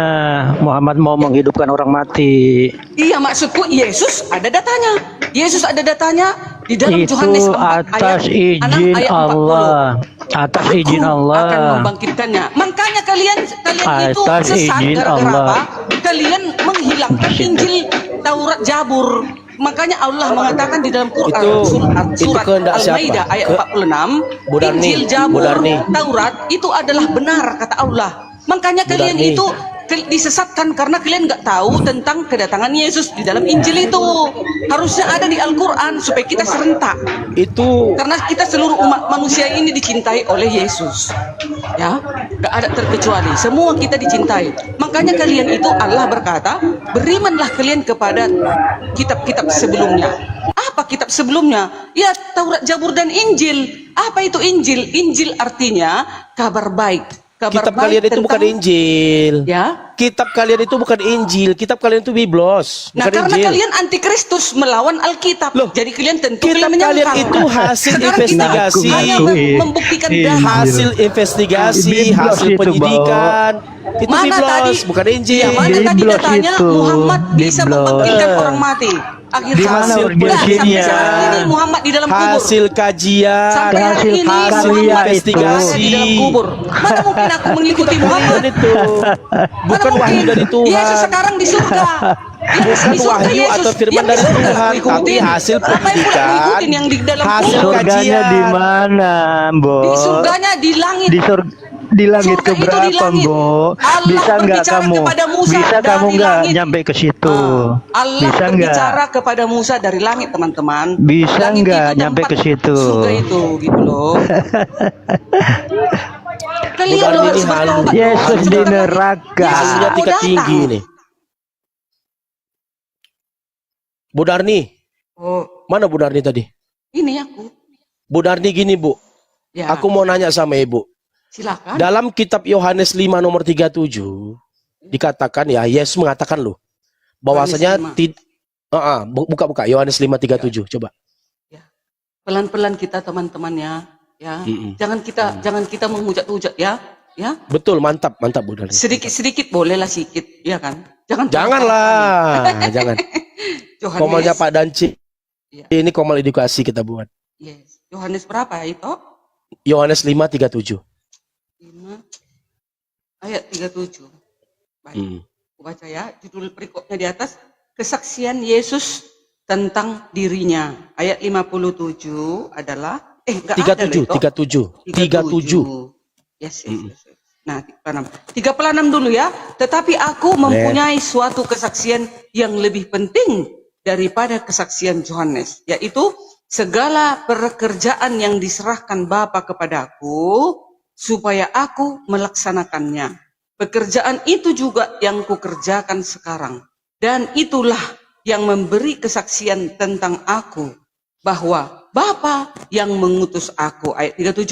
Muhammad mau menghidupkan orang mati? Iya, maksudku Yesus ada datanya. Yesus ada datanya di dalam Itu Yohanes 4 atas ayat 6 izin ayat 40. Allah. Atas izin Aku Allah. akan membangkitkannya. Makanya kalian itu Atas sesat izin gara-gara Allah. apa? Kalian menghilangkan Injil, Taurat, Zabur. Makanya Allah mengatakan di dalam Quran surat kehendak Al-Maidah siapa? ayat 46, Bu Darni, Injil, Zabur, Bu Darni. Taurat itu adalah benar kata Allah. Makanya kalian Darni. itu disesatkan karena kalian nggak tahu tentang kedatangan Yesus di dalam Injil itu. Harusnya ada di Al-Quran supaya kita serentak. Itu Karena kita seluruh umat manusia ini dicintai oleh Yesus. Ya, gak ada terkecuali. Semua kita dicintai. Makanya kalian itu Allah berkata, berimanlah kalian kepada kitab-kitab sebelumnya. Apa kitab sebelumnya? Ya, Taurat, Zabur, dan Injil. Apa itu Injil? Injil artinya kabar baik. Kabar kitab baik kalian itu tentang- bukan Injil. Ya. Kitab kalian itu bukan Injil. Kitab kalian itu Biblos, Nah, bukan karena Injil. kalian antikristus melawan Alkitab. Loh, jadi kalian tentu kitab kalian kalian menyangkal. itu hasil Sekarang kita investigasi. hanya membuktikan data. Hasil investigasi, Biblos hasil itu, penyidikan. Itu Mana Biblos, tadi? bukan Injil. Ya, mana tadi Biblos datanya itu, Muhammad bisa Biblos. membangkitkan orang mati. Akhir Di mana hasil urgensinya? sampai sekarang ini Muhammad di dalam kubur. Hasil kajian, Sampai hari hasil ini karya Muhammad itu. investigasi. di dalam kubur. Mana mungkin aku mengikuti Muhammad? Bukan itu. Bukan Mana wahyu mungkin? dari Tuhan. Yesus sekarang di surga. Bukan Di surga wahyu Yesus. atau firman Yang dari di surga Tuhan, aku ikutin. tapi hasil Apa yang pula aku pendidikan, ikutin yang di dalam hasil kubur? Surganya kajian. di mana, Bos? Di surganya di langit. Di langit Surga itu di keberapa, langit. Bo? Allah Bisa nggak berbicara kamu? kepada Musa Bisa dari kamu nggak langit. nyampe ke situ? Allah Bisa nggak? berbicara kepada Musa dari langit, teman-teman. Bisa Langit nggak itu nyampe tempat ke situ? surga itu, gitu loh. Kalian Bukan harus ini halu. bertobat. Yesus di Sebentar lagi neraka. Yesus Halunya mau tingkat datang. tinggi nih. Bu Darni, Oh, mana Bu Darni tadi? ini aku. Bu Darni gini Bu, Ya, aku mau nanya sama Ibu. silakan. Dalam kitab Yohanes 5 nomor 37 dikatakan ya, Yesus mengatakan loh bahwasanya Yohanes buka Yohanes 5:37 coba. Pelan-pelan kita, teman-teman ya. Jangan kita menghujat-hujat ya. Ya. Betul, mantap Bu Darni. Sedikit-sedikit bolehlah sikit, ya kan? Janganlah, jangan. Yohanes. Komalnya Pak Danci. Iya. Ini komal edukasi kita buat. Yes. Yohanes berapa itu? Yohanes 5:37. 5 ayat 37. Baik. Aku baca ya, judul perikopnya di atas, kesaksian Yesus tentang dirinya. Ayat 57 adalah enggak ada loh itu. 37. Yes. Nah, 36 dulu ya. Tetapi aku mempunyai suatu kesaksian yang lebih penting daripada kesaksian Yohanes, yaitu segala pekerjaan yang diserahkan Bapa kepadaku supaya aku melaksanakannya. Pekerjaan itu juga yang kukerjakan sekarang. Dan itulah yang memberi kesaksian tentang aku, bahwa Bapa yang mengutus aku. Ayat 37.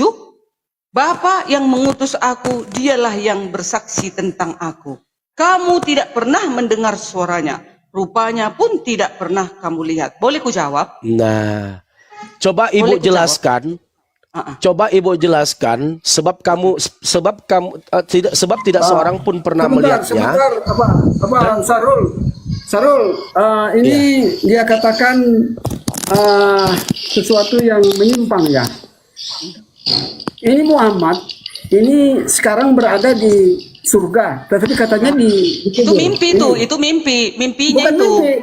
Bapa yang mengutus aku, dialah yang bersaksi tentang aku. Kamu tidak pernah mendengar suaranya, rupanya pun tidak pernah kamu lihat. Boleh ku jawab? Nah, coba Ibu jelaskan. Coba Ibu jelaskan sebab tidak seorang pun pernah melihatnya. Apa Sarul, ini dia katakan sesuatu yang menyimpang ya. Ini Muhammad, ini sekarang berada di surga, tetapi katanya di itu mimpi tuh, itu mimpinya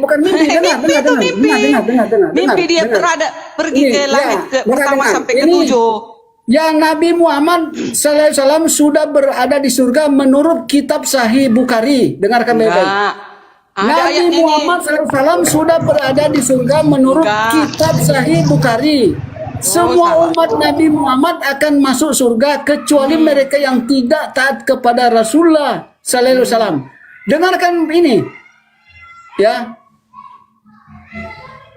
bukan mimpi, dengar. Mimpi dia pergi ke langit ke pertama sampai ke 7. Yang Nabi Muhammad SAW sudah berada di surga menurut kitab Sahih Bukhari. Dengarkan baik-baik. Nabi Muhammad SAW sudah berada di surga menurut kitab Sahih Bukhari. Semua umat Nabi Muhammad akan masuk surga kecuali mereka yang tidak taat kepada Rasulullah sallallahu alaihi wasallam. Dengarkan ini. Ya.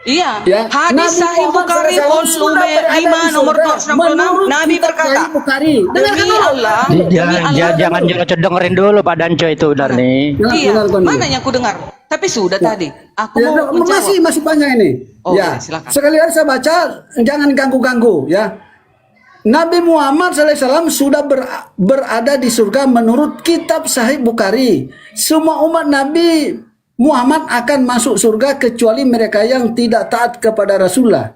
Iya. Ya. Hadis Sahih Bukhari volume 5 nomor 266, Nabi berkata, demi Allah, Jangan dengerin dulu Pak Danco itu Darni. Iya, mana yang ku dengar? Tapi sudah tadi. Aku mau menjawab. Masih banyak ini. Oh, ya. silakan. Sekali lagi saya baca, jangan ganggu-ganggu ya. Nabi Muhammad SAW sudah berada di surga menurut kitab Sahih Bukhari. Semua umat Nabi Muhammad akan masuk surga kecuali mereka yang tidak taat kepada Rasulullah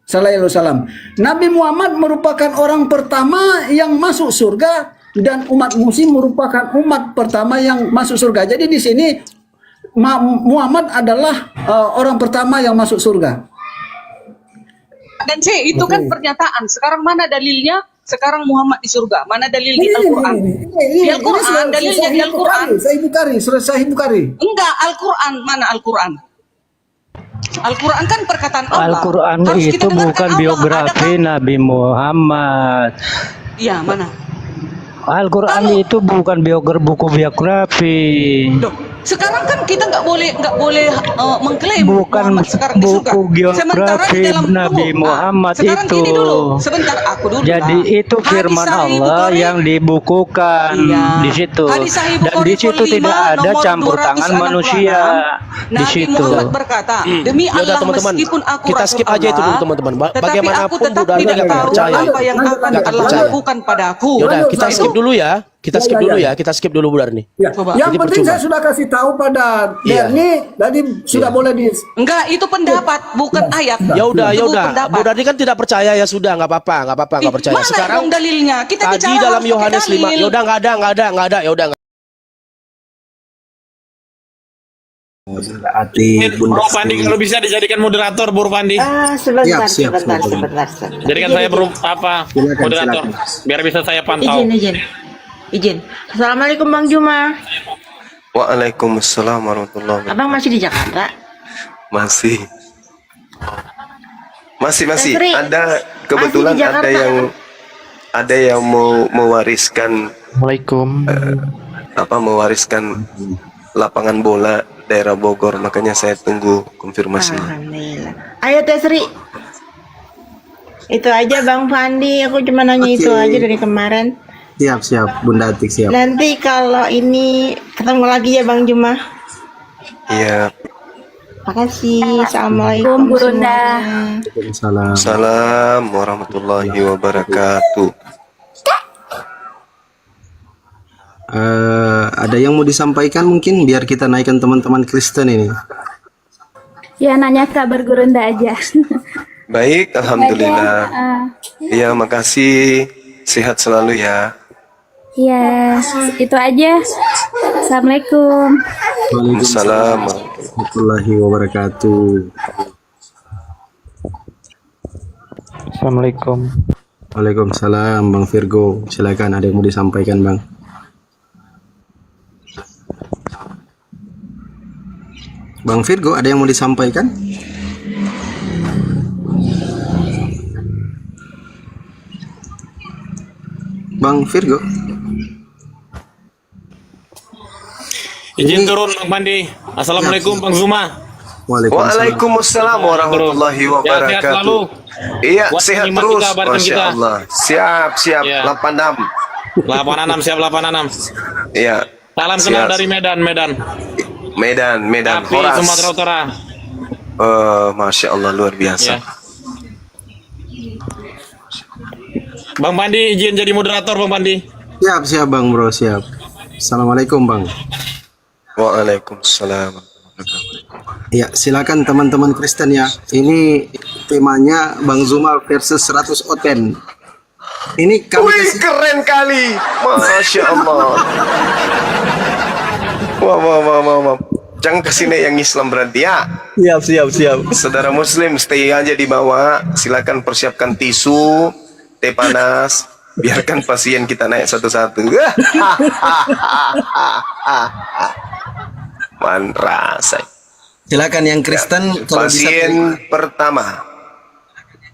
sallallahu alaihi wasallam. Nabi Muhammad merupakan orang pertama yang masuk surga dan umat muslim merupakan umat pertama yang masuk surga. Jadi di sini Muhammad adalah orang pertama yang masuk surga. Dan itu kan pernyataan. Sekarang mana dalilnya? Sekarang Muhammad di surga. Mana dalil di Al-Quran? Di Al-Quran, dalilnya di Al-Quran. Sahih Bukhari. Enggak, Al-Quran. Mana Al-Quran? Al-Quran kan perkataan Allah. Al-Quran itu bukan biografi Nabi Muhammad. Iya, mana? Al-Quran itu bukan buku biografi. Loh, sekarang kan kita nggak boleh mengklaim bukan Muhammad sekarang di surga. buku biografi Nabi Muhammad sekarang itu. Gini dulu, sebentar aku dulu. Jadi itu firman Allah yang dibukukan di situ. Dan di situ tidak ada campur tangan manusia. Di situ. Muhammad berkata, demi Allah meskipun aku kita skip aja itu dulu teman-teman. Bagaimanapun tetap tidak tahu apa yang akan Allah lakukan padaku. Yaudah, kita skip dulu ya. Kita skip dulu Bu Darni. Ya. Yang penting saya sudah kasih tahu pada Darni tadi sudah boleh di. Enggak, itu pendapat bukan ayat. Ya udah. Bu Darni kan tidak percaya ya sudah, nggak apa-apa, nggak percaya. Mana Sekarang dong dalilnya? Kita tadi bicara dalam Yohanes 5. Ya udah nggak ada. Ya udah. Bro Pandi kalau bisa dijadikan moderator, Bro Pandi. Sebentar. Jadikan saya moderator, biar bisa saya pantau. Izin. Izin. Assalamualaikum Bang Juma. Waalaikumsalam warahmatullahi wabarakatuh. Abang masih di Jakarta? Masih. Sri, Ada kebetulan masih di Jakarta. ada yang mau mewariskan Assalamualaikum. mewariskan lapangan bola daerah Bogor, makanya saya tunggu konfirmasinya. Alhamdulillah. Ayo Teh Sri. Itu aja Bang Fandi, aku cuma nanya itu aja dari kemarin. Siap, Bunda Atik siap. Nanti kalau ini ketemu lagi ya Bang Juma. Iya. Makasih. Assalamualaikum Bu Runda. Waalaikumsalam. Salam warahmatullahi wabarakatuh. Ada yang mau disampaikan mungkin biar kita naikkan teman-teman Kristen ini. Ya nanya kabar Gurunda aja. Baik, alhamdulillah. Iya, makasih. Sehat selalu ya. Ya itu aja. Assalamualaikum. Waalaikumsalam. Warahmatullahi wabarakatuh. Assalamualaikum. Waalaikumsalam, Bang Virgo. Silakan, ada yang mau disampaikan, Bang. Bang Virgo, ada yang mau disampaikan? Bang Virgo. Izin turun Bang Pandi. Assalamualaikum Bang Zuma. Waalaikumsalam warahmatullahi Ya, sehat selalu. wabarakatuh. Iya, Buat sehat penyimak terus. kita, kabarkan Masya kita. Allah. Siap, Ya. 86. 86 siap 86. Iya. Salam kenal Siap. dari Medan. Medan, Tapi Horas. Sumatera Utara. Masya Allah, luar biasa. Ya. Bang Pandi izin jadi moderator Bang Pandi. Siap, Bang Bro, siap. Assalamualaikum, Bang. Waalaikumsalam. Ya, silakan teman-teman Kristen ya. Ini temanya Bang Zuma versus 100 Oten. Ini kami Wih, keren kali. Masya Allah. Wah. Jangan kesini yang Islam berarti ya. Siap. Saudara Muslim, stay aja di bawah. Silakan persiapkan tisu, teh panas. Biarkan pasien kita naik satu-satu. Manrasa. Silakan yang Kristen kalau Pasien bisa. pertama.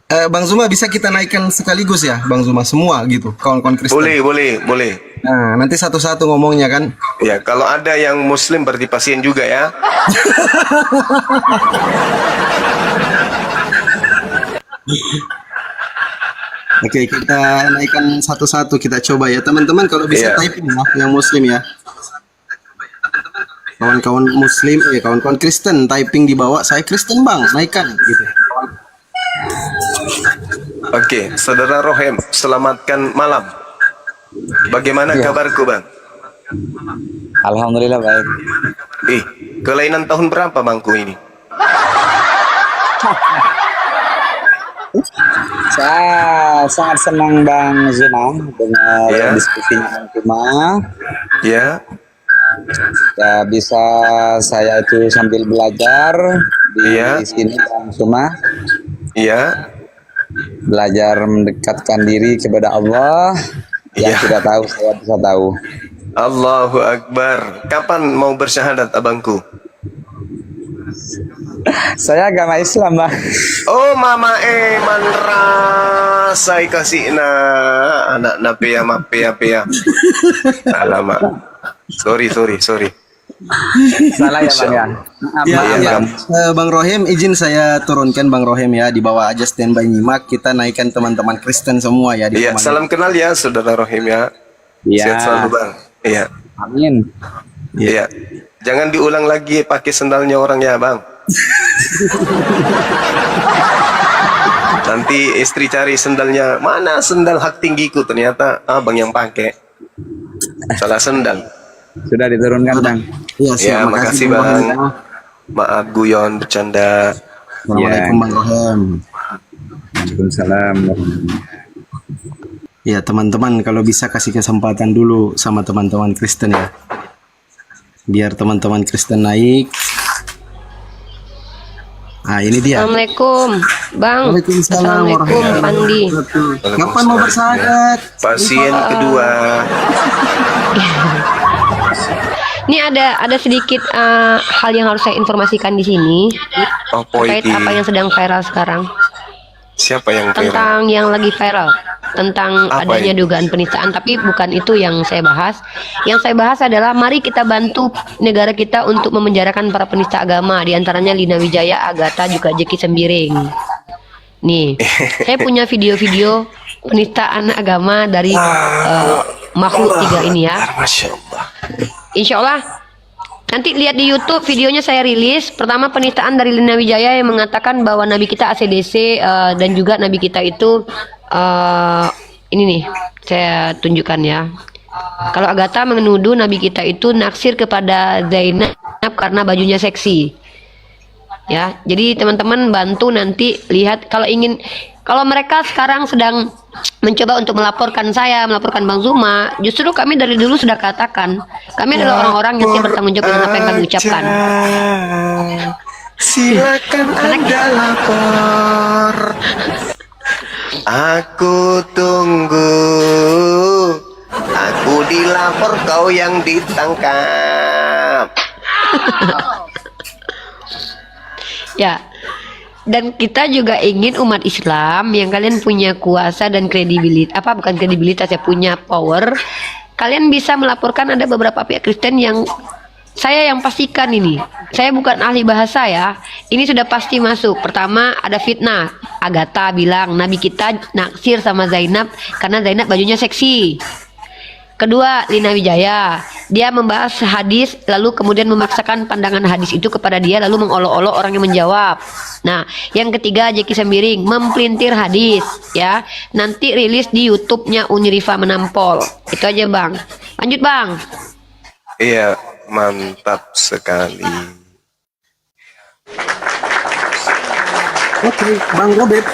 Bang Zuma bisa kita naikkan sekaligus ya, Bang Zuma semua gitu, kawan-kawan Kristen. Boleh. Nah, nanti satu-satu ngomongnya kan. Ya, kalau ada yang Muslim berarti pasien juga ya. Oke, kita naikkan satu-satu, kita coba ya teman-teman. Kalau bisa Iya. typing ya, yang Muslim ya. Kawan-kawan Muslim, ya kawan-kawan Kristen typing di bawah. Saya Kristen Bang, naikkan gitu. Oke, Saudara Rohem, selamatkan malam. Bagaimana kabarku, Bang? Alhamdulillah baik. Kelainan tahun berapa bangku ini? Saya sangat senang Bang Zuma dengan diskusinya Bang Zuma. Ya. Ya bisa saya itu sambil belajar di sini Bang Zuma. Iya. Belajar mendekatkan diri kepada Allah. Yang tidak tahu saya bisa tahu. Allahu Akbar. Kapan mau bersyahadat abangku? Saya agama Islam, Bang. Oh, mama manra saya kasih anak napea mapea. Alamak. Sorry. Salah ya, Bang ya. Ya. Bang Rohem, izin saya turunkan Bang Rohem ya, di bawah aja standby nyimak. Kita naikkan teman-teman Kristen semua ya di Iya, rumah. salam kenal ya Saudara Rohem ya. Iya. Sehat selalu Bang. Iya. Amin. Iya. Jangan diulang lagi pakai sendalnya orang ya, Bang. Nanti istri cari sendalnya, mana sendal hak tinggiku, ternyata abang yang pakai. Salah sendal. Sudah diturunkan, Bang. Iya, Ya, makasih Bang. Maaf guyon bercanda. Assalamualaikum Bang Rohem. Waalaikumsalam. Ya teman-teman, kalau bisa kasih kesempatan dulu sama teman-teman Kristen ya, biar teman-teman Kristen naik. Nah, ini dia. Assalamualaikum, Bang. Waalaikumsalam Assalamualaikum, Pandi. Kapan mau bersahadat? Pasien kedua. Ini ada sedikit hal yang harus saya informasikan di sini terkait apa yang sedang viral sekarang. Siapa yang viral? Tentang yang lagi viral, tentang Apa adanya dugaan penistaan, tapi bukan itu yang saya bahas. Yang saya bahas adalah mari kita bantu negara kita untuk memenjarakan para penista agama, diantaranya Lina Wijaya, Agatha, juga Jeki Sembiring. Nih, saya punya video-video penistaan agama dari makhluk tiga ini ya. Masya Allah. Insya Allah nanti lihat di YouTube videonya saya rilis. Pertama, penistaan dari Lina Wijaya yang mengatakan bahwa Nabi kita ACDC dan juga Nabi kita itu ini nih saya tunjukkan ya. Kalau Agatha menuduh Nabi kita itu naksir kepada Zainab karena bajunya seksi. Ya, jadi teman-teman bantu nanti lihat kalau mereka sekarang sedang mencoba untuk melaporkan saya, melaporkan Bang Zuma, justru kami dari dulu sudah katakan, kami adalah orang-orang yang siap bertanggung jawab dengan apa yang kami ucapkan. Silakan Anda lapor. Aku tunggu. Aku dilapor, kau yang ditangkap. Ya. Dan kita juga ingin umat Islam yang kalian punya kuasa dan kredibilitas, bukan kredibilitas ya, punya power, kalian bisa melaporkan. Ada beberapa pihak Kristen yang saya yang pastikan ini, saya bukan ahli bahasa ya, ini sudah pasti masuk. Pertama, ada fitnah. Agatha bilang Nabi kita naksir sama Zainab karena Zainab bajunya seksi. Kedua, Lina Wijaya, dia membahas hadis lalu kemudian memaksakan pandangan hadis itu kepada dia lalu mengolok-olok orang yang menjawab. Nah, yang ketiga, Jeki Sembiring mempelintir hadis ya. Nanti rilis di YouTube-nya Unirifa Menampol. Itu aja, Bang. Lanjut, Bang. Iya, mantap sekali. Oke, Bang Robert.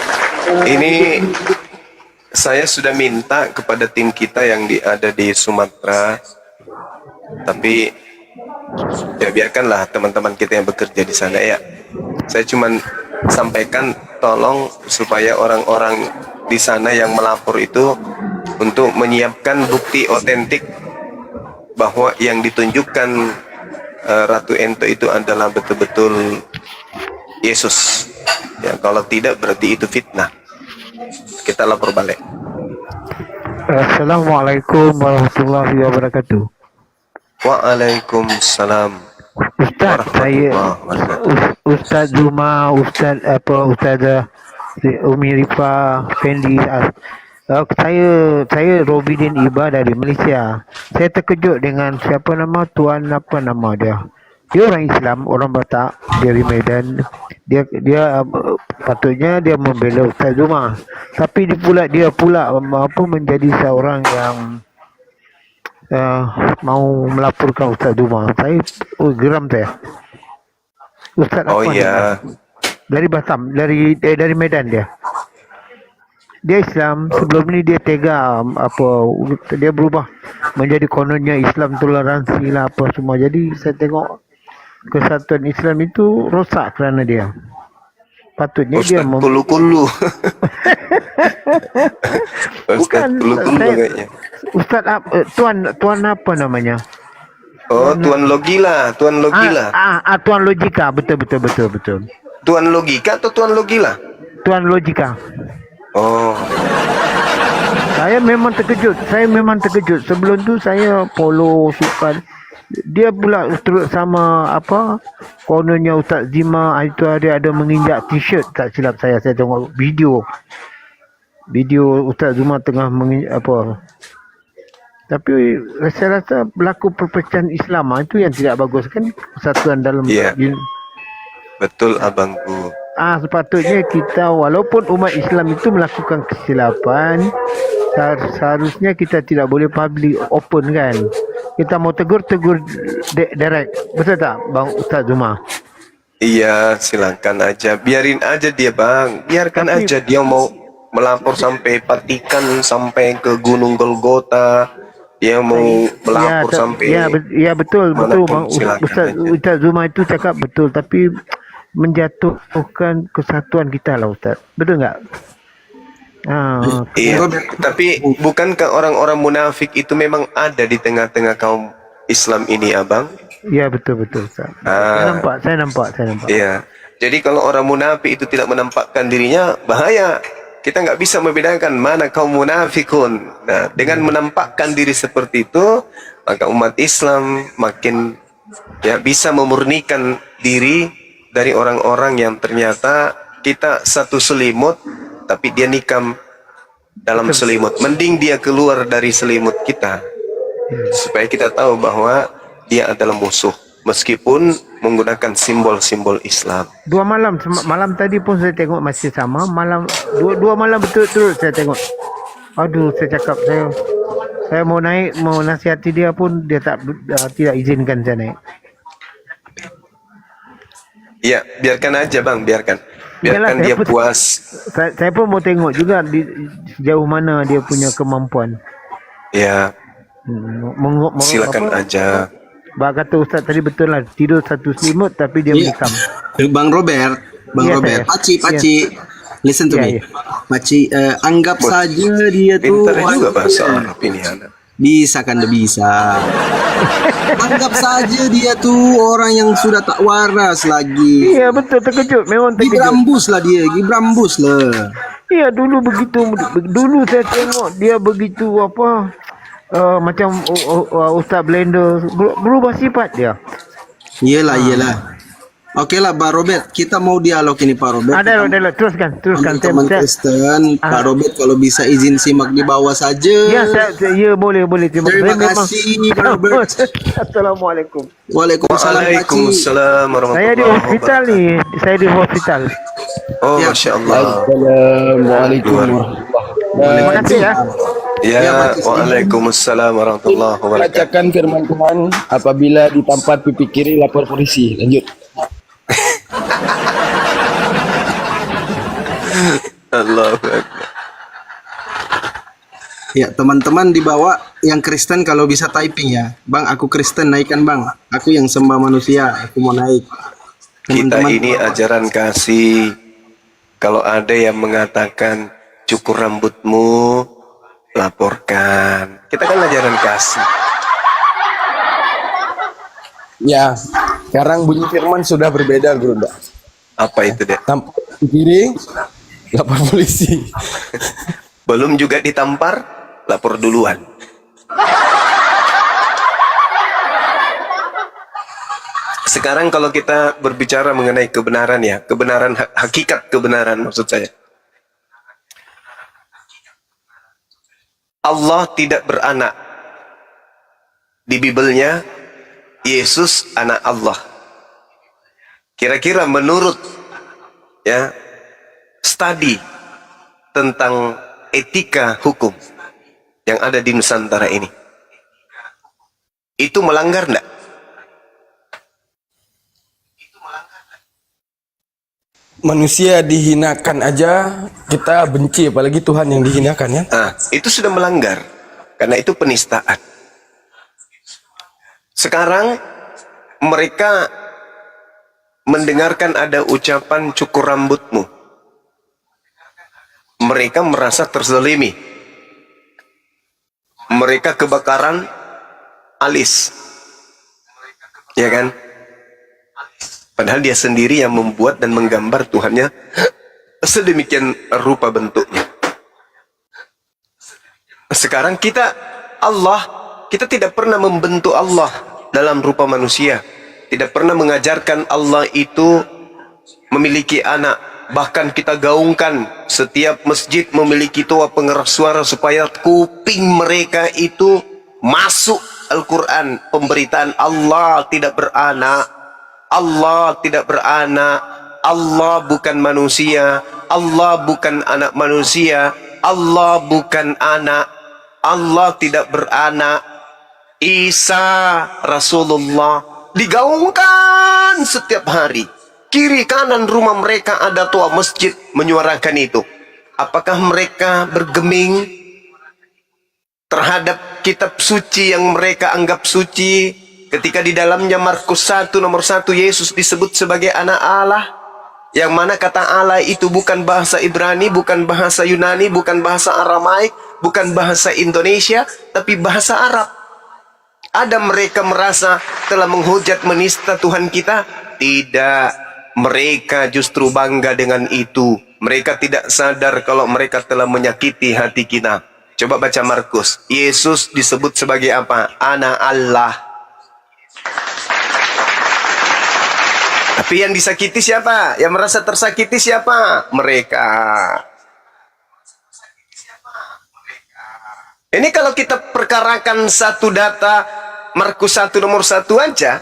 Ini saya sudah minta kepada tim kita yang ada di Sumatera, tapi ya biarkanlah teman-teman kita yang bekerja di sana ya. Saya cuma sampaikan tolong supaya orang-orang di sana yang melapor itu untuk menyiapkan bukti otentik bahwa yang ditunjukkan Ratu Ento itu adalah betul-betul Yesus. Ya, kalau tidak berarti itu fitnah. Kita lapor balik. Assalamualaikum warahmatullahi wabarakatuh. Waalaikumsalam. Ustaz, Ustaz Zuma, Ustazah Umi Rifa Fendi. Saya Robidin Iba dari Malaysia. Saya terkejut dengan siapa nama Tuan apa nama dia. Dia orang Islam, orang Batak dari Medan. Dia patutnya dia membela Ustaz Zuma, tapi dia pula menjadi seorang yang mau melaporkan Ustaz Zuma. Saya geram saya. Ustaz iya. Dari Batam, dari Medan dia. Dia Islam, sebelum ini dia tega dia berubah menjadi kononnya Islam toleransi lah apa semua. Jadi saya tengok kesatuan Islam itu rosak kerana dia. Patutnya Ustaz dia Kulu-Kulu. bukan kayaknya. Ustaz Tuan apa namanya? Oh, Tuan Logila, Tuan Logila. Tuan Logika, betul. Tuan Logika atau Tuan Logila? Tuan Logika. Oh. Saya memang terkejut. Sebelum tu saya follow sukan. Dia pula turut sama kononnya Ustaz Zima itu ada menginjak t-shirt, tak silap saya tengok video Ustaz Zuma tengah tapi saya rasa berlaku perpecahan Islam itu yang tidak bagus kan, persatuan dalam betul abangku. Sepatutnya kita walaupun umat Islam itu melakukan kesilapan, seharusnya kita tidak boleh public open kan. Kita mau tegur direct. Betul tak Bang Ustaz Zuma? Iya, silakan aja. Biarin aja dia, Bang. Biarkan aja dia mau melapor sampai Vatikan, sampai ke Gunung Golgota. Dia mau melapor sampai betul Bang Ustaz Zuma itu cakap betul, tapi menjatuhkan kesatuan kita lah Ustaz. Betul nggak? Iya, tapi bukankah orang-orang munafik itu memang ada di tengah-tengah kaum Islam ini, Abang? Iya betul Ustaz. Saya nampak. Iya. Jadi kalau orang munafik itu tidak menampakkan dirinya, bahaya. Kita nggak bisa membedakan mana kaum munafikun. Nah, dengan menampakkan diri seperti itu, maka umat Islam makin bisa memurnikan diri dari orang-orang yang ternyata kita satu selimut, tapi dia nikam dalam selimut. Mending dia keluar dari selimut kita, supaya kita tahu bahwa dia adalah musuh, meskipun menggunakan simbol-simbol Islam. Malam tadi pun saya tengok masih sama. Dua malam betul-betul saya tengok. Aduh, saya cakap saya mau naik, mau nasihati dia pun dia tidak izinkan saya naik. Iya, biarkan aja Bang, biarkan dia puas. Saya pun mau tengok juga sejauh mana dia punya kemampuan. Ya, silakan aja. Kata Ustaz tadi betul lah, tidur satu selimut tapi dia menikam. Bang Robert, Paci, listen to me. Paci, anggap saja dia tuh pintar juga bahasa Arab ini anak. Bisa kan, bisa. Anggap saja dia tuh orang yang sudah tak waras lagi. Iya betul, terkejut, memang terkejut. Gibrambus lah. Iya dulu begitu, dulu saya tengok dia begitu macam Ustaz Blender, berubah sifat dia. Iyalah. Oke lah Pak Robert, kita mau dialog ini Pak Robert. Ada, teruskan. Teman Kristen, Pak Robert kalau bisa izin simak di bawah saja. Ya, boleh. Terima kasih Pak Robert. Assalamualaikum. Waalaikumsalam warahmatullahi Saya di hospital nih, Oh, Masya Allah. Assalamualaikum warahmatullahi. Terima kasih ya. Ya, waalaikumsalam warahmatullahi wabarakatuh. Bacakan firman Tuhan, apabila ditampar pipi kiri lapor polisi. Lanjut. Allahu Akbar. Ya, teman-teman di bawah yang Kristen kalau bisa typing ya. Bang, aku Kristen, naikkan Bang. Aku yang sembah manusia, aku mau naik. Kita ini ajaran kasih. Kalau ada yang mengatakan cukur rambutmu, laporkan. Kita kan ajaran kasih. Ya, sekarang bunyi firman sudah berbeda, Bro. Apa itu, Dek? Tampar kiri, lapor polisi. Belum juga ditampar, lapor duluan. Sekarang kalau kita berbicara mengenai kebenaran ya, kebenaran hakikat kebenaran maksud saya. Allah tidak beranak. Di Bibelnya Yesus anak Allah. Kira-kira menurut studi tentang etika hukum yang ada di Nusantara ini, itu melanggar enggak? Manusia dihinakan aja kita benci, apalagi Tuhan yang dihinakan ya. Nah, itu sudah melanggar karena itu penistaan. Sekarang mereka mendengarkan ada ucapan cukur rambutmu, mereka merasa terzalimi, mereka kebakaran alis, ya kan? Padahal dia sendiri yang membuat dan menggambar Tuhannya sedemikian rupa bentuknya. Sekarang kita tidak pernah membentuk Allah dalam rupa manusia. Tidak pernah mengajarkan Allah itu memiliki anak. Bahkan kita gaungkan setiap masjid memiliki toa pengeras suara supaya kuping mereka itu masuk Al-Quran. Pemberitaan Allah tidak beranak. Allah tidak beranak, Allah bukan manusia, Allah bukan anak manusia, Allah bukan anak, Allah tidak beranak. Isa Rasulullah digaungkan setiap hari. Kiri kanan rumah mereka ada tua masjid menyuarakan itu. Apakah mereka bergeming terhadap kitab suci yang mereka anggap suci? Ketika di dalamnya Markus 1 nomor 1 Yesus disebut sebagai anak Allah, Yang mana kata Allah itu bukan bahasa Ibrani, bukan bahasa Yunani, bukan bahasa Aramaik, bukan bahasa Indonesia, tapi bahasa Arab. Ada mereka merasa telah menghujat menista Tuhan kita? Tidak. Mereka justru bangga dengan itu. Mereka tidak sadar kalau mereka telah menyakiti hati kita. Coba baca Markus. Yesus disebut sebagai apa? Anak Allah. Tapi yang disakiti siapa? Yang merasa tersakiti siapa? Mereka. Ini kalau kita perkarakan satu data Markus 1 nomor 1 aja,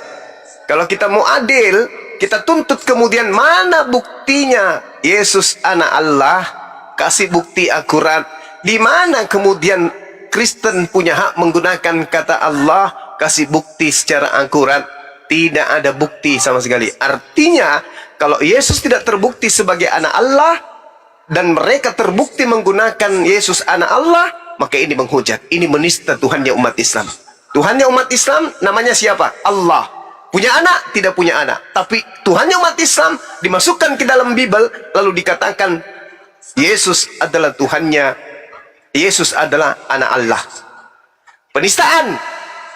kalau kita mau adil, kita tuntut kemudian mana buktinya Yesus anak Allah, kasih bukti akurat. Di mana kemudian Kristen punya hak menggunakan kata Allah, kasih bukti secara akurat. Tidak ada bukti sama sekali. Artinya, kalau Yesus tidak terbukti sebagai anak Allah, dan mereka terbukti menggunakan Yesus anak Allah, maka ini menghujat. Ini menista Tuhannya umat Islam. Tuhannya umat Islam namanya siapa? Allah. Punya anak? Tidak punya anak. Tapi Tuhannya umat Islam dimasukkan ke dalam Bible, lalu dikatakan Yesus adalah Tuhannya. Yesus adalah anak Allah. Penistaan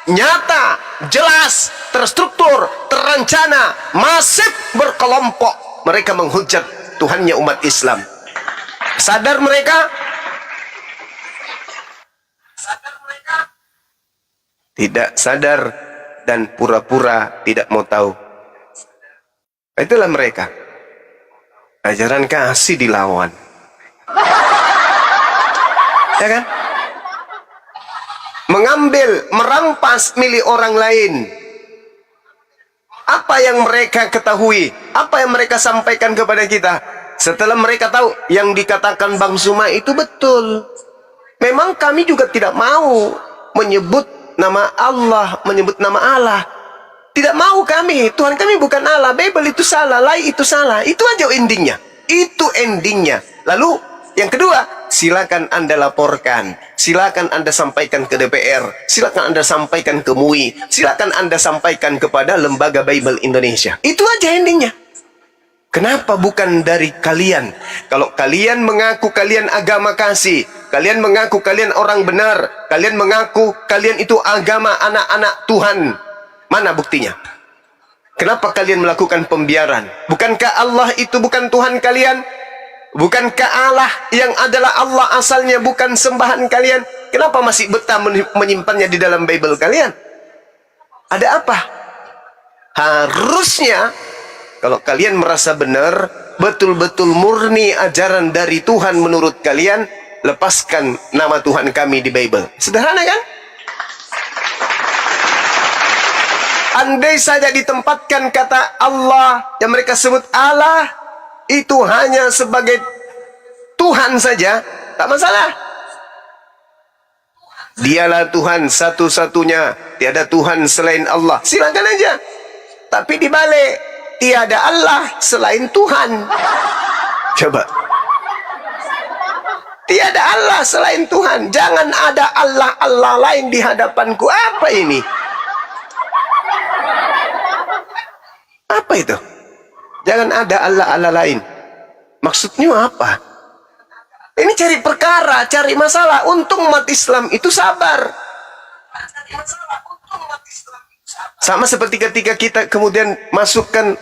nyata, jelas, terstruktur, terencana, masif, berkelompok. Mereka menghujat Tuhannya umat Islam. Sadar mereka? Tidak sadar dan pura-pura tidak mau tahu. Itulah mereka. Ajaran kasih dilawan. Ya kan? Mengambil, merampas milik orang lain. Apa yang mereka ketahui? Apa yang mereka sampaikan kepada kita? Setelah mereka tahu yang dikatakan Bang Zuma itu betul. Memang kami juga tidak mau menyebut nama Allah, menyebut nama Allah. Tidak mau kami. Tuhan kami bukan Allah. Bible itu salah, lai itu salah. Itu aja endingnya. Itu endingnya. Lalu yang kedua, silakan Anda laporkan, silakan Anda sampaikan ke DPR, silakan Anda sampaikan ke MUI, silakan Anda sampaikan kepada Lembaga Bible Indonesia. Itu aja endingnya. Kenapa bukan dari kalian? Kalau kalian mengaku kalian agama kasih, kalian mengaku kalian orang benar, kalian mengaku kalian itu agama anak-anak Tuhan, mana buktinya? Kenapa kalian melakukan pembiaran? Bukankah Allah itu bukan Tuhan kalian? Bukankah Allah yang adalah Allah asalnya bukan sembahan kalian? Kenapa masih betah menyimpannya di dalam Bible kalian? Ada apa? Harusnya kalau kalian merasa benar, betul-betul murni ajaran dari Tuhan menurut kalian, lepaskan nama Tuhan kami di Bible. Sederhana kan? Andai saja ditempatkan kata Allah yang mereka sebut Allah itu hanya sebagai Tuhan saja, tak masalah. Dialah Tuhan satu-satunya, tiada Tuhan selain Allah. Silakan aja. Tapi dibalik, tiada Allah selain Tuhan. Coba. Tiada Allah selain Tuhan. Jangan ada Allah lain di hadapanku. Apa ini? Apa itu? Jangan ada Allah lain. Maksudnya apa? Ini cari perkara, cari masalah. Untung umat Islam itu sabar. Sama seperti ketika kita kemudian masukkan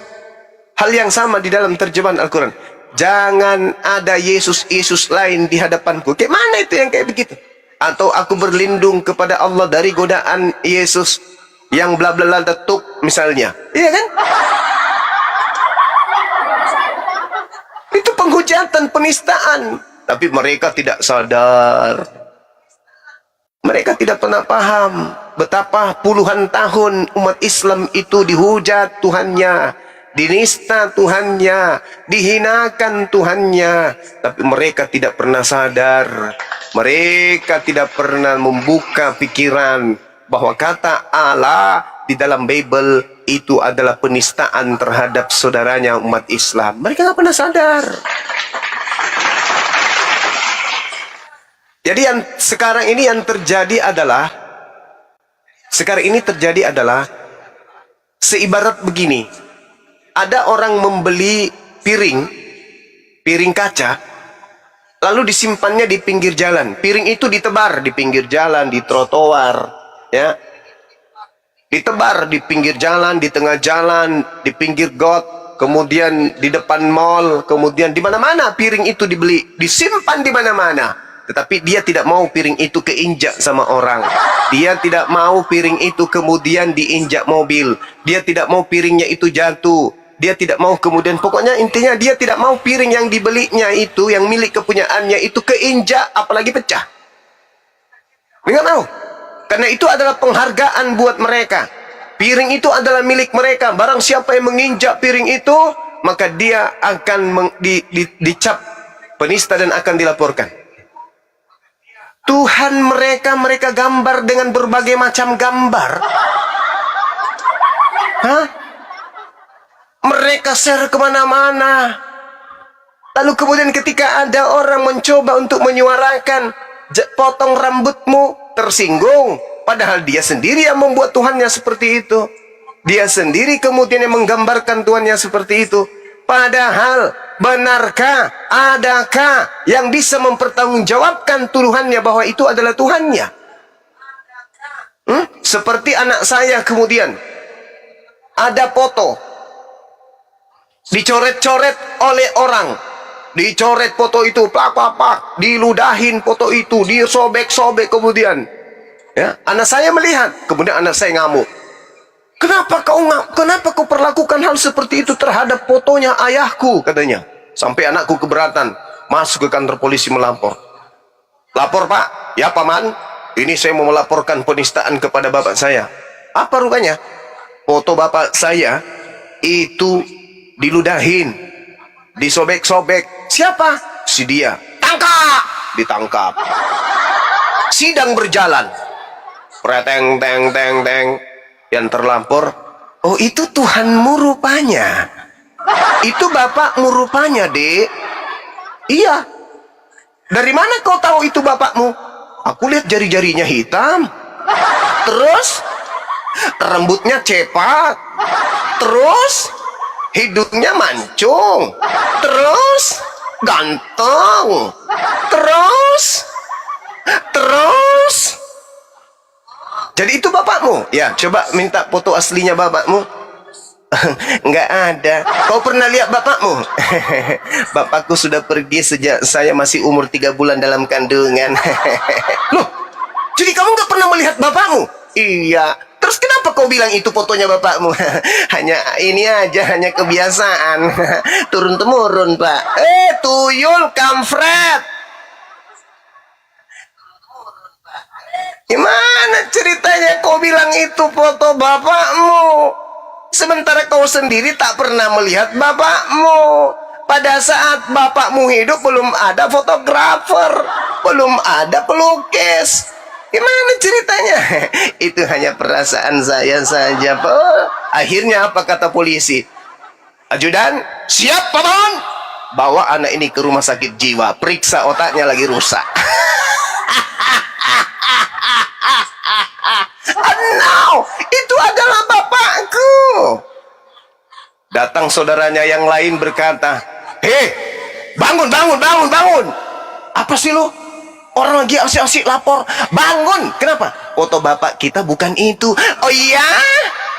hal yang sama di dalam terjemahan Al-Quran. Jangan ada Yesus lain di hadapanku. Kayak mana itu yang kayak begitu? Atau aku berlindung kepada Allah dari godaan Yesus yang bla bla bla tetuk misalnya. Iya kan? Itu penghujatan, penistaan. Tapi mereka tidak sadar. Mereka tidak pernah paham betapa puluhan tahun umat Islam itu dihujat Tuhannya, dinista Tuhannya, dihinakan Tuhannya. Tapi mereka tidak pernah sadar. Mereka tidak pernah membuka pikiran bahwa kata Allah di dalam Bible itu adalah penistaan terhadap saudaranya umat Islam. Mereka nggak pernah sadar. Jadi yang sekarang ini yang terjadi adalah seibarat begini. Ada orang membeli piring kaca, lalu disimpannya di pinggir jalan. Piring itu ditebar di pinggir jalan, di trotoar, ya. Ditebar di pinggir jalan, di tengah jalan, di pinggir got, kemudian di depan mall, kemudian di mana-mana piring itu dibeli, disimpan di mana-mana. Tetapi dia tidak mau piring itu keinjak sama orang. Dia tidak mau piring itu kemudian diinjak mobil. Dia tidak mau piringnya itu jatuh. Dia tidak mau kemudian, pokoknya intinya dia tidak mau piring yang dibelinya itu, yang milik kepunyaannya itu keinjak, apalagi pecah. Dia nggak mau. Karena itu adalah penghargaan buat mereka. Piring itu adalah milik mereka. Barang siapa yang menginjak piring itu, maka dia akan dicap penista dan akan dilaporkan. Tuhan mereka gambar dengan berbagai macam gambar. Hah? Mereka share kemana-mana. Lalu kemudian ketika ada orang mencoba untuk menyuarakan, potong rambutmu, tersinggung. Padahal dia sendiri yang membuat Tuhannya seperti itu. Dia sendiri kemudian yang menggambarkan Tuhannya seperti itu. Padahal, benarkah, adakah yang bisa mempertanggungjawabkan tuduhannya bahwa itu adalah Tuhannya? Seperti anak saya kemudian, ada foto, dicoret-coret oleh orang. Dicoret foto itu, pak, diludahin foto itu, disobek-sobek kemudian. Ya, anak saya melihat, kemudian anak saya ngamuk. Kenapa kau perlakukan hal seperti itu terhadap fotonya ayahku, katanya. Sampai anakku keberatan, masuk ke kantor polisi melapor. Lapor, Pak. Ya, Paman. Ini saya mau melaporkan penistaan kepada bapak saya. Apa rupanya? Foto bapak saya itu diludahin, disobek-sobek. Siapa? Si dia. Tangkap! Ditangkap. Sidang berjalan. Preteng, teng. Yang terlapor, oh itu Tuhanmu rupanya. Itu bapakmu rupanya, Dek. Iya. Dari mana kau tahu itu bapakmu? Aku lihat jari-jarinya hitam. Terus rambutnya cepat. Terus hidungnya mancung. Terus ganteng. Terus jadi itu bapakmu? Ya, coba minta foto aslinya bapakmu. Enggak ada. Kau pernah lihat bapakmu? Bapakku sudah pergi sejak saya masih umur 3 bulan dalam kandungan. Loh, jadi kamu nggak pernah melihat bapakmu? Iya. Terus kenapa kau bilang itu fotonya bapakmu? Hanya ini aja, hanya kebiasaan. Turun-temurun, Pak. Tuyul, kampret. Gimana ceritanya kau bilang itu foto bapakmu? Sementara kau sendiri tak pernah melihat bapakmu. Pada saat bapakmu hidup belum ada fotografer, belum ada pelukis. Gimana ceritanya? Itu hanya perasaan saya saja, Pak. Akhirnya apa kata polisi? Ajudan, siap, Paman. Bawa anak ini ke rumah sakit jiwa, periksa otaknya lagi rusak. No, itu adalah bapakku. Datang saudaranya yang lain berkata, hei, bangun. Apa sih lu? Orang lagi asik-asik lapor. Bangun, kenapa? Foto bapak kita bukan itu. Oh iya?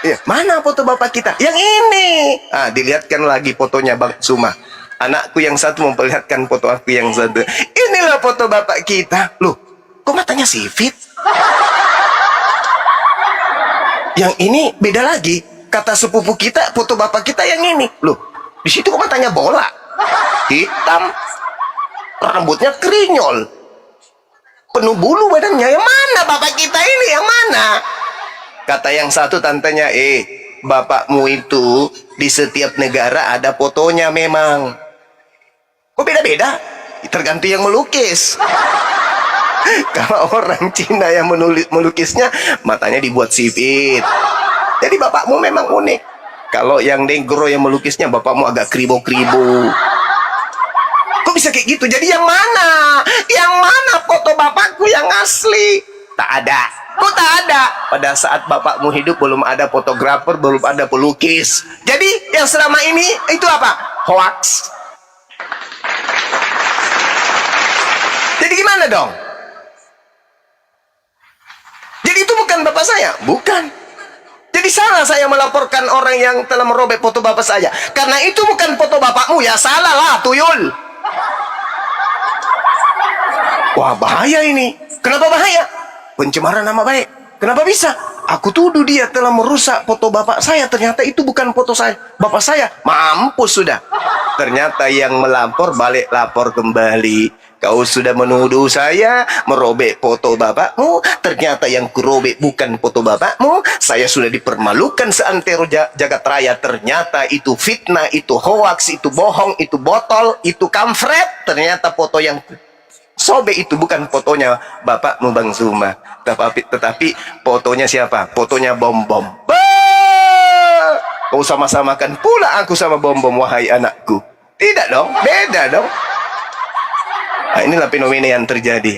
Ya, mana foto bapak kita? Yang ini. Dilihatkan lagi fotonya Bang Suma. Anakku yang satu memperlihatkan foto aku yang satu. Inilah foto bapak kita. Loh, kok matanya sipit? Yang ini beda lagi. Kata sepupu kita, foto bapak kita yang ini. Loh, di situ kok matanya bola. Hitam. Rambutnya krinyol. Penuh bulu badannya. Yang mana bapak kita ini? Yang mana? Kata yang satu tantenya, bapakmu itu di setiap negara ada fotonya memang. Kok beda-beda? Tergantung yang melukis. Kalau orang Cina yang melukisnya, matanya dibuat sipit. Jadi bapakmu memang unik. Kalau yang negro yang melukisnya, bapakmu agak kribo-kribo. Kok bisa kayak gitu? Jadi yang mana? Yang mana foto bapakku yang asli? Tak ada. Kok tak ada? Pada saat bapakmu hidup belum ada fotografer, belum ada pelukis. Jadi yang selama ini itu apa? hoax. Jadi gimana dong? Jadi itu bukan bapak saya? Bukan. Jadi salah saya melaporkan orang yang telah merobek foto bapak saya. Karena itu bukan foto bapakmu, ya salah lah, tuyul. Wah, bahaya ini. Kenapa bahaya? Pencemaran nama baik. Kenapa bisa? Aku tuduh dia telah merusak foto bapak saya. Ternyata itu bukan foto saya, bapak saya. Mampus sudah. Ternyata yang melapor balik lapor kembali. Kau sudah menuduh saya merobek foto bapakmu. Ternyata yang kurobek bukan foto bapakmu. Saya sudah dipermalukan seantero jagat raya. Ternyata itu fitnah, itu hoax, itu bohong, itu botol, itu kamfret. Ternyata foto yang sobek itu bukan fotonya bapakmu Bang Zuma. Tetapi fotonya siapa? Fotonya bom-bom. Kau sama-samakan pula aku sama bom-bom, wahai anakku. Tidak dong, beda dong. Nah, inilah fenomena yang terjadi.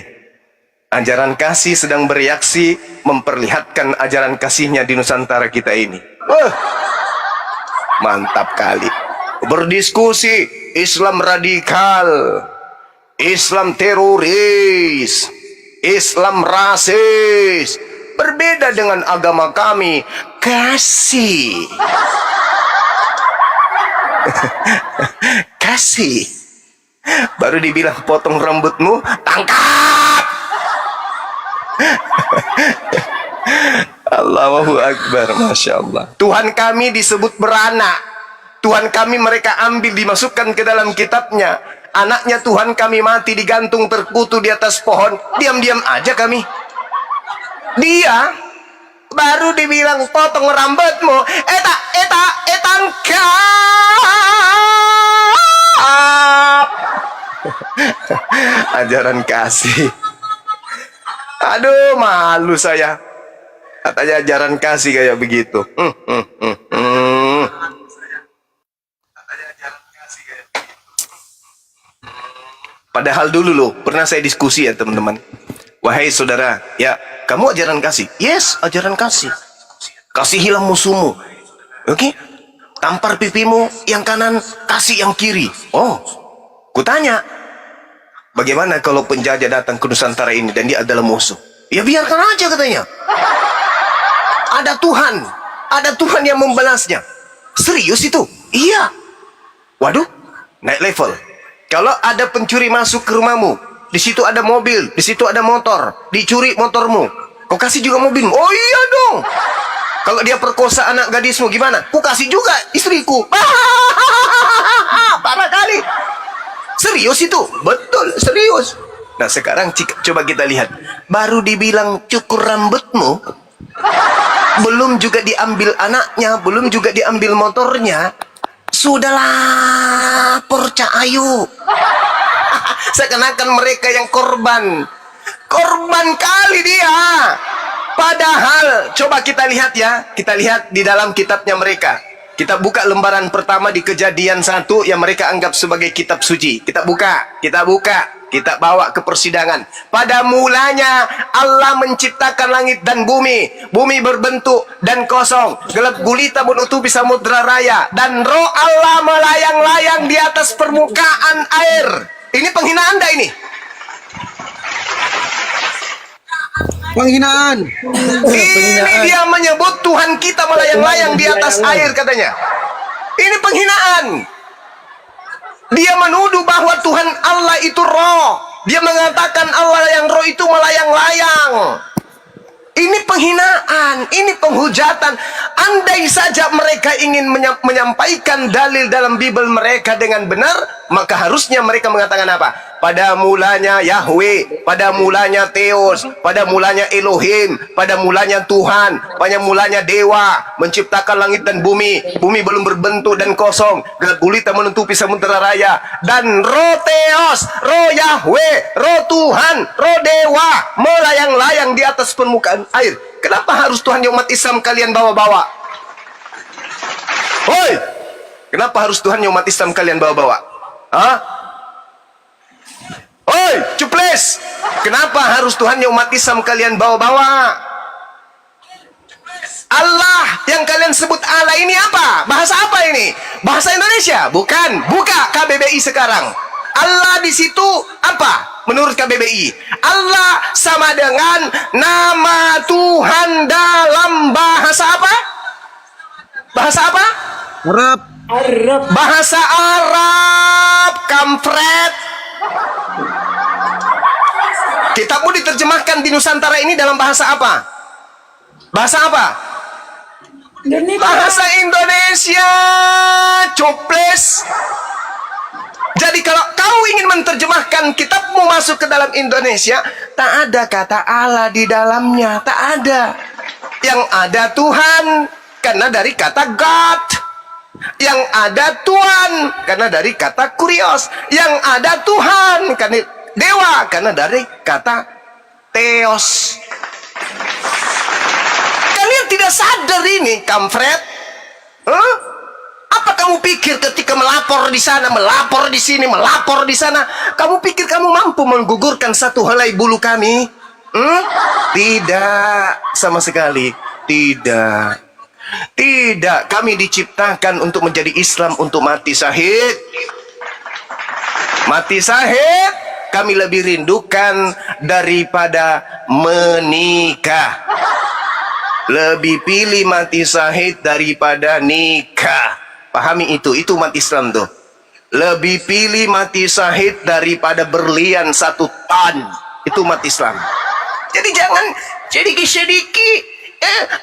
Ajaran kasih sedang bereaksi memperlihatkan ajaran kasihnya di Nusantara kita ini. Mantap kali. Berdiskusi, Islam radikal, Islam teroris, Islam rasis. Berbeda dengan agama kami, kasih. Kasih. Baru dibilang potong rambutmu, tangkap. Allahu Akbar, Masya Allah. Tuhan kami disebut beranak. Tuhan kami mereka ambil, dimasukkan ke dalam kitabnya. Anaknya Tuhan kami mati digantung terkutu di atas pohon. Diam-diam aja kami. Dia baru dibilang potong rambutmu, tangkap. Ajaran kasih. Aduh, malu saya. Katanya ajaran kasih kayak begitu. Padahal dulu loh, pernah saya diskusi ya teman-teman. Wahai saudara, ya kamu ajaran kasih. Yes, ajaran kasih. Kasihilah musuhmu. Oke? Tampar pipimu yang kanan, kasih yang kiri. Oh, kutanya, bagaimana kalau penjajah datang ke Nusantara ini dan dia adalah musuh? Ya biarkan aja katanya. Ada Tuhan yang membalasnya. Serius itu? Iya. Waduh, naik level. Kalau ada pencuri masuk ke rumahmu, di situ ada mobil, di situ ada motor, dicuri motormu, kau kasih juga mobilmu. Oh iya dong. Kalau dia perkosa anak gadismu gimana? Ku kasih juga istriku. Parah kali. Serius itu? Betul, serius. Nah sekarang coba kita lihat. Baru dibilang cukur rambutmu, belum juga diambil anaknya, belum juga diambil motornya, sudah lapor Cak Ayu. Seakan-akan mereka yang korban. Korban kali dia. Padahal, coba kita lihat ya. Kita lihat di dalam kitabnya mereka. Kita buka lembaran pertama di Kejadian 1 yang mereka anggap sebagai kitab suci. Kita buka. Kita bawa ke persidangan. Pada mulanya Allah menciptakan langit dan bumi. Bumi berbentuk dan kosong. Gelap gulita menutupi samudra raya. Dan roh Allah melayang-layang di atas permukaan air. Ini penghinaan dah ini. Penghinaan. Ini dia menyebut Tuhan kita melayang-layang di atas air katanya. Ini penghinaan. Dia menuduh bahwa Tuhan Allah itu roh. Dia mengatakan Allah yang roh itu melayang-layang. Ini penghinaan, ini penghujatan. Andai saja mereka ingin menyampaikan dalil dalam Bible mereka dengan benar, maka harusnya mereka mengatakan apa? Pada mulanya Yahweh, pada mulanya Theos, pada mulanya Elohim, pada mulanya Tuhan, pada mulanya Dewa, menciptakan langit dan bumi. Bumi belum berbentuk dan kosong, gelap gulita menutupi samudera raya. Dan roh Theos, roh Yahweh, roh Tuhan, roh Dewa melayang-layang di atas permukaan air. Kenapa harus Tuhan yang umat Islam kalian bawa-bawa? Hoi! Kenapa harus Tuhan yang umat Islam kalian bawa-bawa? Hah? Oi, cuples! Kenapa harus Tuhan yang umat Islam kalian bawa-bawa? Allah yang kalian sebut Allah ini apa? Bahasa apa ini? Bahasa Indonesia? Bukan. Buka KBBI sekarang. Allah di situ apa? Menurut KBBI, Allah sama dengan nama Tuhan dalam bahasa apa? Bahasa apa? Arab. Bahasa Arab, kampret. Kitabmu diterjemahkan di Nusantara ini dalam bahasa apa? Bahasa apa? Bahasa Indonesia, coples. Jadi kalau kau ingin menerjemahkan kitabmu masuk ke dalam Indonesia, tak ada kata Allah di dalamnya, tak ada. Yang ada Tuhan, karena dari kata God. Yang ada Tuhan, karena dari kata kurios. Yang ada Tuhan, karena dewa, karena dari kata Theos. Kalian tidak sadar ini, kampret? Apa kamu pikir ketika melapor di sana, melapor di sini, melapor di sana, kamu pikir kamu mampu menggugurkan satu helai bulu kami? Tidak, sama sekali tidak. Tidak, kami diciptakan untuk menjadi Islam, untuk mati syahid. Mati syahid kami lebih rindukan daripada menikah. Lebih pilih mati syahid daripada nikah. Pahami itu umat Islam tuh. Lebih pilih mati syahid daripada berlian 1 ton. Itu umat Islam. Jadi jangan sedikit-sedikit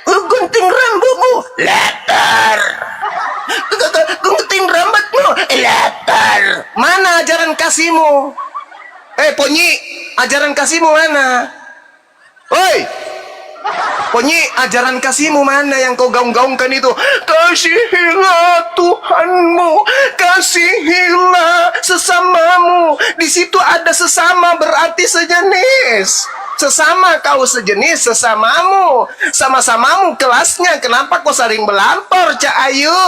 gunting rambutmu, latar. Gunting rambutmu, latar. Mana ajaran kasihmu? Ponyi, ajaran kasihmu mana? Woi, Ponyi, ajaran kasihmu mana yang kau gaung-gaungkan itu? Kasihilah Tuhanmu, kasihilah sesamamu. Di situ ada sesama berarti sejenis. Sesama kau sejenis, sesamamu. Sama-samamu kelasnya. Kenapa kau saling melampor, Cak Ayu?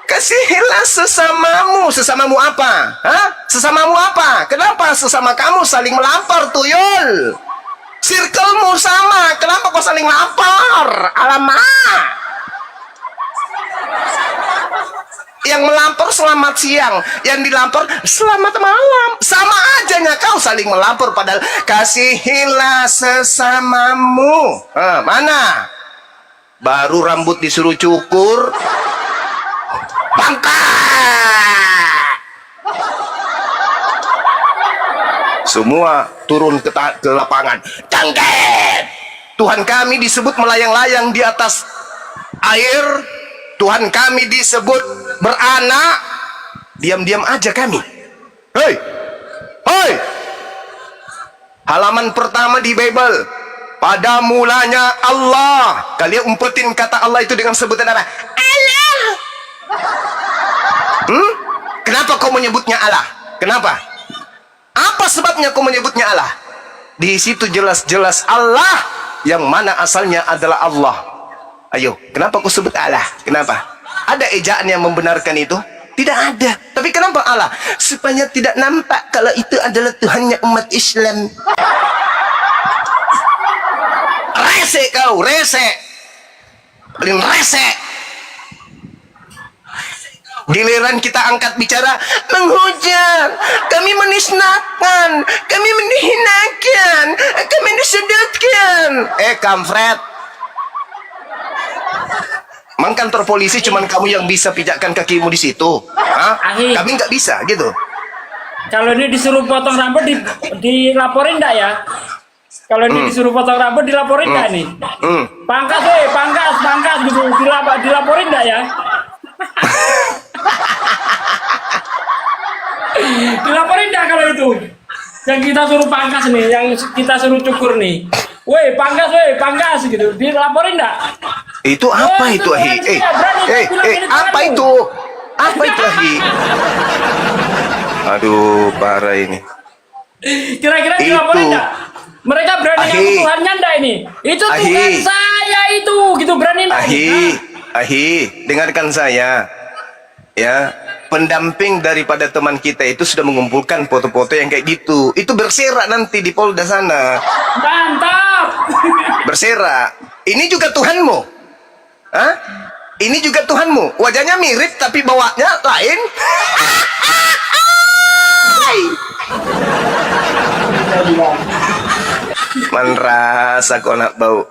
Kasihilah sesamamu. Sesamamu apa? Hah? Sesamamu apa? Kenapa sesama kamu saling melampor, tuyul? Circlemu sama. Kenapa kau saling lapor? Alamak. Yang melampor selamat siang, yang dilampor selamat malam. Sama ajanya kau saling melapor, padahal kasihilah sesamamu. Mana? Baru rambut disuruh cukur, pangkat. Semua turun ke lapangan. Tangkep. Tuhan kami disebut melayang-layang di atas air. Tuhan kami disebut beranak. Diam-diam aja kami. Hei, hei. Halaman pertama di Bible. Pada mulanya Allah. Kalian umpetin kata Allah itu dengan sebutan apa? Allah. Kenapa kau menyebutnya Allah? Kenapa? Apa sebabnya kau menyebutnya Allah? Di situ jelas-jelas Allah, yang mana asalnya adalah Allah. Ayo, kenapa kau sebut Allah? Kenapa? Ada ejaan yang membenarkan itu? Tidak ada. Tapi kenapa Allah? Supaya tidak nampak kalau itu adalah Tuhannya umat Islam. Rese kau, rese. Paling rese. Giliran kita angkat bicara, menghujat, kami menisnakan, kami menihinakan, kami disudutkan. Kampret. Mang kantor polisi cuman kamu yang bisa pijakkan kakimu di situ. Kami nggak bisa gitu. Kalau ini disuruh potong rambut dilaporin nggak ya? Kalau ini disuruh potong rambut dilaporin nggak nih? Pangkas, pangkas gitu. Dilaporin nggak ya? Dilaporin nggak kalau itu? Yang kita suruh pangkas nih, yang kita suruh cukur nih. Pangkas gitu. Dilaporin nggak? Itu apa itu, Ahi? Apa itu? Apa itu, Ahi? Aduh, parah ini. Kira-kira dilaporin nggak? Mereka berani ngaku Tuhannya nggak ini? Itu Tuhan saya itu, gitu berani nggak? Ahi, dengarkan saya. Ya, pendamping daripada teman kita itu sudah mengumpulkan foto-foto yang kayak gitu. Itu berserak nanti di Polda sana. Mantap. Berserak. Ini juga Tuhanmu. Hah? ini juga Tuhanmu. Wajahnya mirip tapi bawanya lain. Man rasa kau nak bau.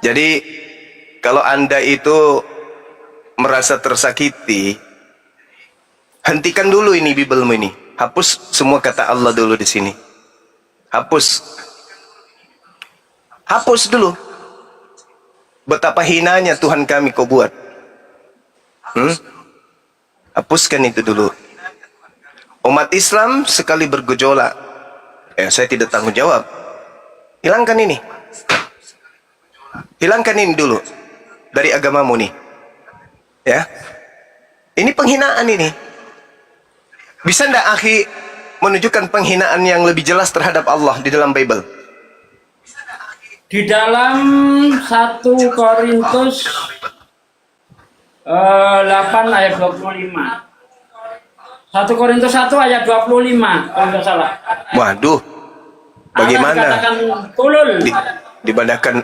Jadi kalau Anda itu merasa tersakiti, hentikan dulu ini Biblemu ini. Hapus semua kata Allah dulu di sini. Hapus. Hapus dulu. Betapa hinanya Tuhan kami kau buat. Hapuskan itu dulu. Umat Islam sekali bergejolak, saya tidak tanggung jawab. Hilangkan ini. Hilangkan ini dulu dari agamamu nih. Ya. Ini penghinaan ini. Bisa ndak akhi menunjukkan penghinaan yang lebih jelas terhadap Allah di dalam Bible? Di dalam 1 Korintus 8 ayat 25. 1 Korintus 1 ayat 25 kalau nggak salah. Waduh. Bagaimana? Dikatakan tulul.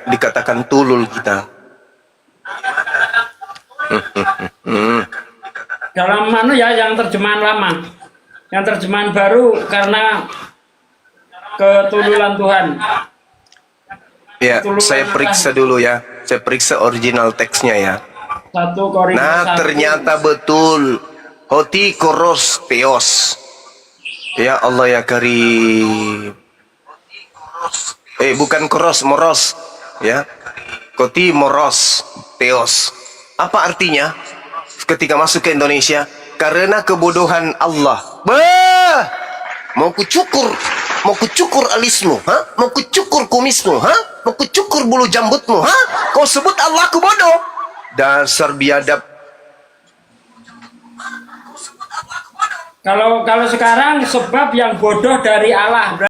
Dikatakan tulul kita. Dalam mana ya yang terjemahan lama. Yang terjemahan baru karena ketululan Tuhan. Ya, saya periksa dulu ya. Saya periksa original teksnya ya. 1 Korintus Nah, 1. ternyata betul. Hoti koros teos. Ya Allah ya Karim. Bukan koros, moros. Ya. Koti moros teos. Apa artinya? Ketika masuk ke Indonesia, karena kebodohan Allah. Mau kucukur alismu, mau kucukur kumismu, mau kucukur bulu jambutmu, kau sebut Allah ku bodoh. Dasar biadab. Kalau sekarang sebab yang bodoh dari Allah.